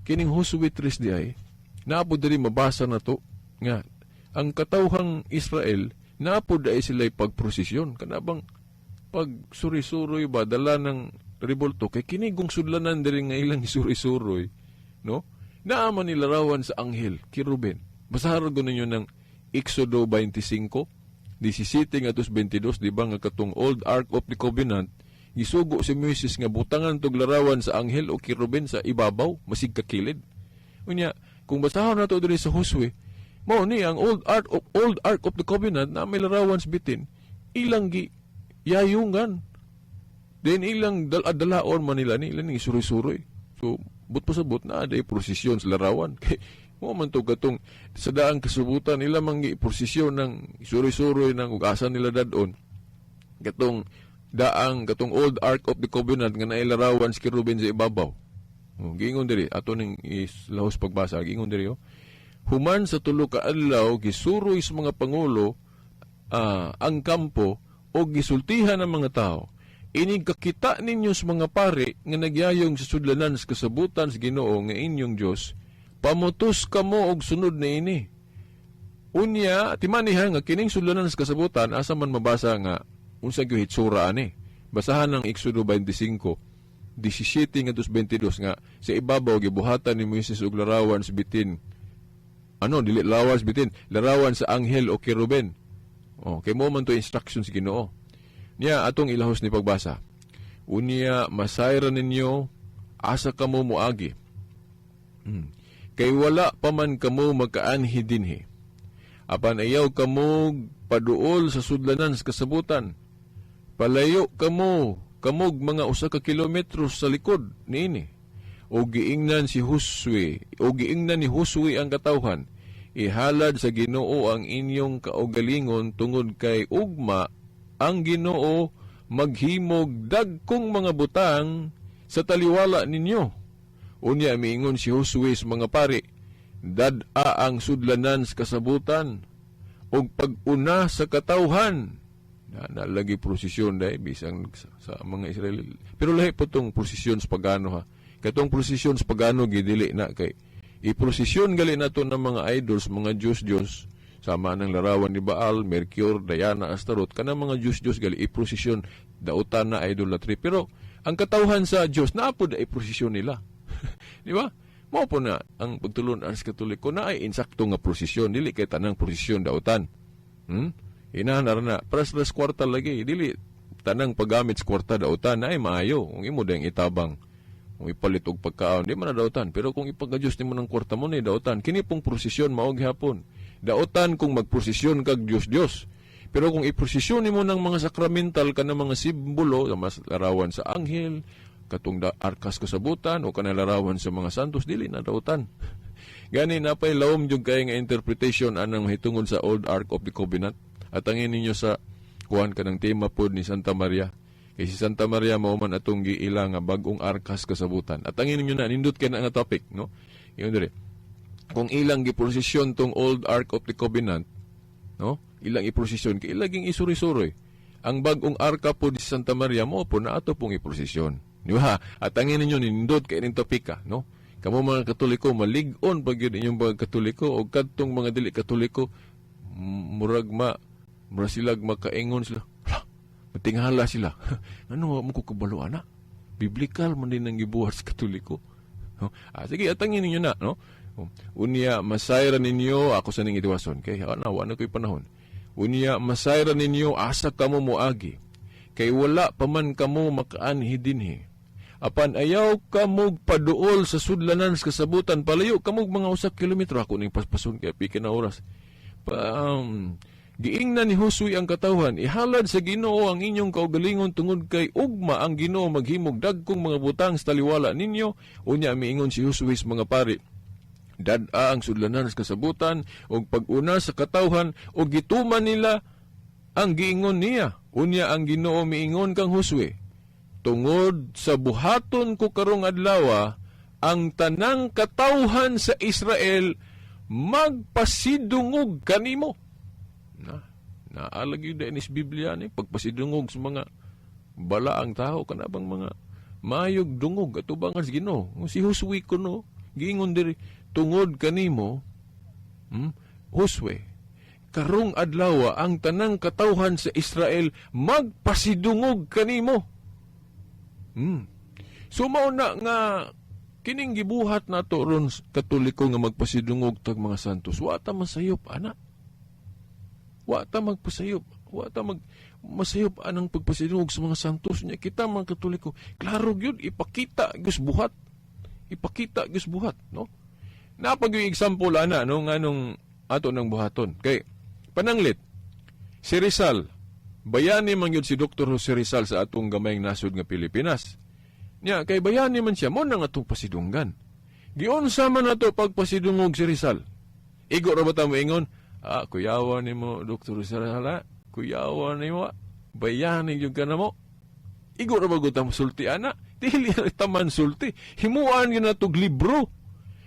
Kining Hosue 3 di ay, naapod diri mabasa na to, nga, ang katawhang Israel, naapod ay sila'y pagprosesyon, kanabang pagsuri-suroy ba, dala ng ribulto, kay kinigong sudlanan diri nga ilang suri-suroy, no? Naaman nilarawan sa anghel, kiruben. Basahan ko ninyo ng Exodo 25, 17 at 22, di ba nga katong Old Ark of the Covenant, gisugo si Moises nga butangan tog larawan sa anghel o kiruben sa ibabaw, masig kakilid. Unya, kung basahon nato diri sa Josue, mao ni ang Old Ark of the Covenant na may larawan sa bitin, ilang gi yayungan. Then ilang dalaon man nila ni ilang suroy-suroy. So, but pa sabot na aday prosesyon sa larawan. Kay mo man to katong sa daang kasubutan nila mangi prosesyon ng suroy-suroy ng ugasan nila dadon. Katong Old Ark of the Covenant nga nailarawan si Kiruben sa ibabaw. Giingon diri ato ning lahos pagbasa, giingon diri human sa tulo ka adlaw gisuroy sa mga pangulo ang kampo o gisultihan ang mga tao. Inig kakita ninyo sa mga pari nga nagyayong sa sudlanan sa kasabutan sa Ginoo nga inyong Dios, pamutos kamo og sunod na ini. Unya timaniha nga kining sudlanan sa kasabutan asa man mabasa nga unsa gyud hitsura ani. Basahan ng Exodo 25, 17 nga 22 nga sa ibabaw gibuhatan ni Moises og larawan sa bitin. Dili larawan sa bitin, larawan sa anghel o kiruben. Kay mo man to instructions Ginoo. Niya atong ilahos ni pagbasa. Unya masayran ninyo asa kamo moagi. Kay wala pa man kamo magkaanhi dinhi. Apan ayaw kamo paduol sa sudlanan sa kasabutan. Palayo kamog mga 1 kilometros sa likod niini. O giingnan ni Josue ang katawhan, ihalad sa Ginoo ang inyong kaugalingon tungod kay ugma ang Ginoo maghimog dagkong mga butang sa taliwala ninyo. Unya miingon si Josue sa mga pari, dad-a ang sudlanan sa kasabutan, o pag-una sa katawhan. Nalagi prosesyon dahil bisang sa mga Israel. Pero lahi po itong prosesyon sa pagano ha. Katong prosesyon sa pagano gidili na kay iprosesyon gali na to ng mga idols, mga Diyos, sama ng larawan ni Baal, Mercure, Diana, Astaroth, kanang mga Diyos gali iprosesyon dautan na idolatry. Pero ang katawhan sa Diyos naapod ay prosesyon nila. Di ba? Mao po na ang pagtulunan sa Katoliko na ay insakto nga prosesyon, dili kay tanang prosesyon dautan. Inahanar na pras kwarta lagi, dili tanang paggamit sa kwarta dautan na ay maayo. Kung imo dayang itabang, kung ipalit og pagkaon, di man na dautan. Pero kung ipag-adjust nimo ng kwarta mo ni dautan, kini pong prosesyon mao gihapon. Dautan kung magprosesyon kag Dios. Pero kung iprosesyon nimo ng mga sakramental kanang mga simbolo, mas larawan sa anghel, katong arkas kasabutan o kanalarawan sa mga santos, dili na dautan. Gani na pa'y lawom yung kaya nga interpretation anang hitungod sa Old Ark of the Covenant. At angin ninyo sa kuhan ka ng tema po ni Santa Maria. Kay si Santa Maria mauman atong giila nga bagong arkas kasabutan. At angin ninyo na, nindot ka na nga topic, no? Yun dire. Kung ilang giprosesyon tong Old Ark of the Covenant, no? Ilang iprosesyon, kay ilaging isuri-suri. Ang bagong arka po ni Santa Maria mo po na ato pong iprosesyon. Di ba? At angin ninyo, nindot kayo ng topika, no? Kamu mga Katoliko, malig-on pag yun inyong mga Katoliko o kadtong mga dili Katoliko, murag silag makaingon sila. Matinghala sila. Ano mo kukabalo, ana? Biblikal man din ang gibuhat sa Katoliko. No? Sige, atangin ninyo na, no? Unya, masayra ninyo, ako sa ning itiwason. Kaya, wala ko'y panahon. Unya, masayra ninyo, asa kamo moagi. Kay wala paman kamo makaanhi dinhi. Apan ayaw kamog paduol sa sudlanan sa kasabutan, palayo kamog mga 1 kilometro ako ning paspason kay pika na oras. Giingnan ni Josue ang katawhan, ihalad sa Ginoo ang inyong kaugalingon tungod kay ugma ang Ginoo maghimog dagkong mga butang sa taliwala ninyo. Unya miingon si Josue sa mga pari, dad-a ang sudlanan sa kasabutan ug pag-una sa katawhan ug gituman nila ang giingon niya. Unya ang Ginoo miingon kang Josue, tungod sa buhaton ko karong adlaw, ang tanang katawhan sa Israel magpasidungog kanimo. Naalag yun din is Biblia ni pagpasidungog sa mga balaang tao kanabang mga mayog dungog at ubangan sa Ginoo. Si Josue kuno giingon diri tungod kanimo, Josue, karong adlaw ang tanang katawhan sa Israel magpasidungog kanimo. So mao na nga kining gibuhat nato ron Katoliko nga magpasidungog tag mga santos. Wa ta masayop ana. Wa ta magpasayop. Wa ta masayop anang pagpasidungog sa mga santos nya kita mga Katoliko. Klaro gyud ipakita gus buhat. Ipakita gus buhat, no? Napag yung example ana no nganong ato nang buhaton. Kay pananglit si Rizal, bayani man yun si Dr. Jose Rizal sa atong gamayng nasod nga Pilipinas. Nya, kay bayani man siya, mo nang atong pasidunggan. Giunsa man nato pagpasidungog si Rizal. Igo ra ba ta mo ingon, kuyawa ni mo, Dr. Jose Rizal, kuyawa ni mo, bayani yung ka na mo. Igo ra ba gutam sulti, ana? Dili taman sulti. Himuan yun natog libro.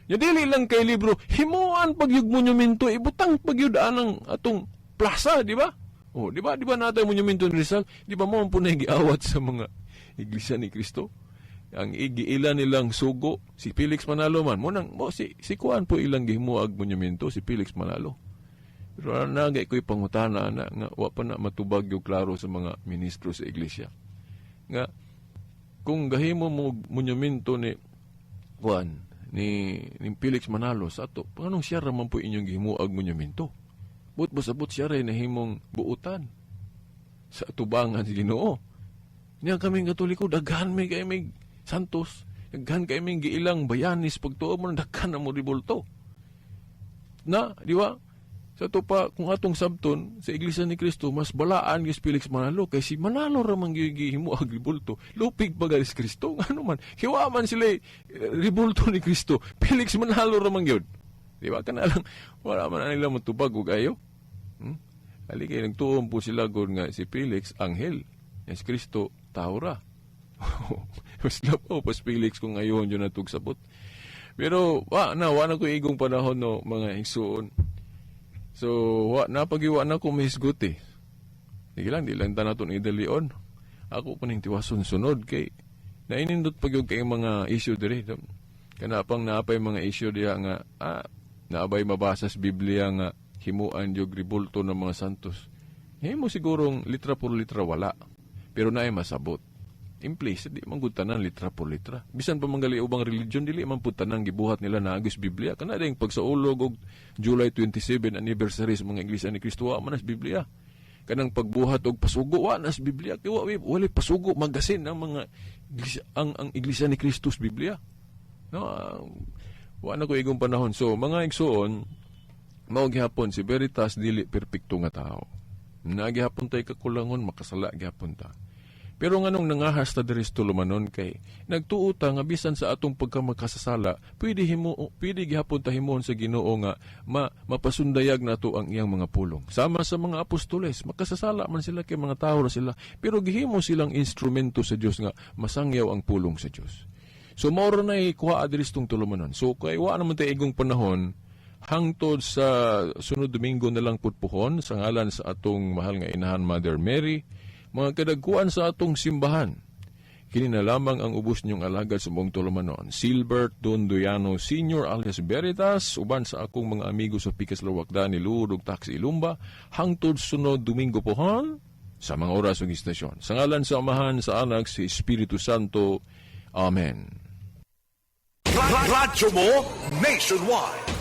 Nya, dili lang kay libro, himuan pag yung monumento, ibutang pag yun anang atong plaza, di ba? Di ba natin monumento ni Rizal? Di ba mo ang punay giawat sa mga iglesia ni Kristo? Ang igiila nilang sugo, si Felix Manalo man. Si Kuan po ilang gihimuag monumento, si Felix Manalo. Pero nagay ko'y pangutana na nga wa pa na matubag yung klaro sa mga ministro sa iglesia. Nga, kung gahimo mo monumento ni Kuan, ni Felix Manalo sa ato, paanong siya raman po inyong gihimuag monumento? But siya rin nahimong buutan sa tubangan si Ginoo. Niya kaming Katoliko, daghan may kayo may santos, daghan kayo may giilang bayanis, pagtuo mo, daghan na mo ribulto. Na, di ba? Sa ito pa, kung atong sabton, sa Iglesia ni Cristo, mas balaan yung Felix Manalo, kay si Manalo ramang gihimo ang ribulto. Lupig pagalis Cristo, ano man, hiwaman sila ribulto ni Cristo, Felix Manalo ramang yun. Di ba? Kanalang, wala man na nila matubag o kayo. Halikay, nagtuon po sila gud nga si Felix, anghel. Si Cristo, taura. Mas lapaw, pas Felix kung ngayon yun natugsabot. Pero wa na ko igong panahon no mga igsoon. So na ko misgot eh. Di lang tanaton idalion. Ako pa ning tiwason sunod kay nainindot pag yung kay mga issue diri. Kanapang naapay mga issue diha nga naabay mabasa sa Biblia nga himuan yung ribulto ng mga santos. Himo sigurong litra por litra wala. Pero naay masabot. Implicit, di man gud tanan litra por litra. Bisan pa manggali ubang religion, dili man pud tanan gibuhat nila na agos Biblia. Kana ding pagsaulog og July 27 anniversary sa mga Iglesia ni Cristo wa man as Biblia. Kanang pagbuhat og pasugo wa nas Biblia kay wala pasugo magasin ang mga iglesia, ang Iglesia ni Cristo sa Biblia. No, wa na ko igong panahon. So mga igsoon mao gihapon si Veritas dili perpekto nga tao. Nagihapon tay kakulangon makasala gihapon ta. Pero nganong nangahas ta diri sa tulumanon kay nagtuo ta nga bisan sa atong pagkamakasasala pwede gihapon ta himon sa Ginoo nga mapasundayag nato ang iyang mga pulong. Sama sa mga apostoles makasasala man sila kay mga tao ra sila pero gihimo silang instrumento sa Dios nga masangyaw ang pulong sa Dios. So mao na kuha diri sa tulumanon. So kay wa naman tay igong panahon hangtod sa sunod Domingo na lang putpuhon sa ngalan sa atong mahal nga inahan Mother Mary, mga kadagkuan sa atong simbahan. Kini na lamang ang ubos niyong alagad sa buong tulumanon. Silbert Don Doyano Sr. alias Veritas, uban sa akong mga amigo sa Pikas Lawakda ni Lurug Taxi Ilumba, hangtod sunod Domingo pohon sa mga oras ng istasyon. Sa ngalan sa Amahan, sa Anak, si Espiritu Santo. Amen. Radyo mo nationwide.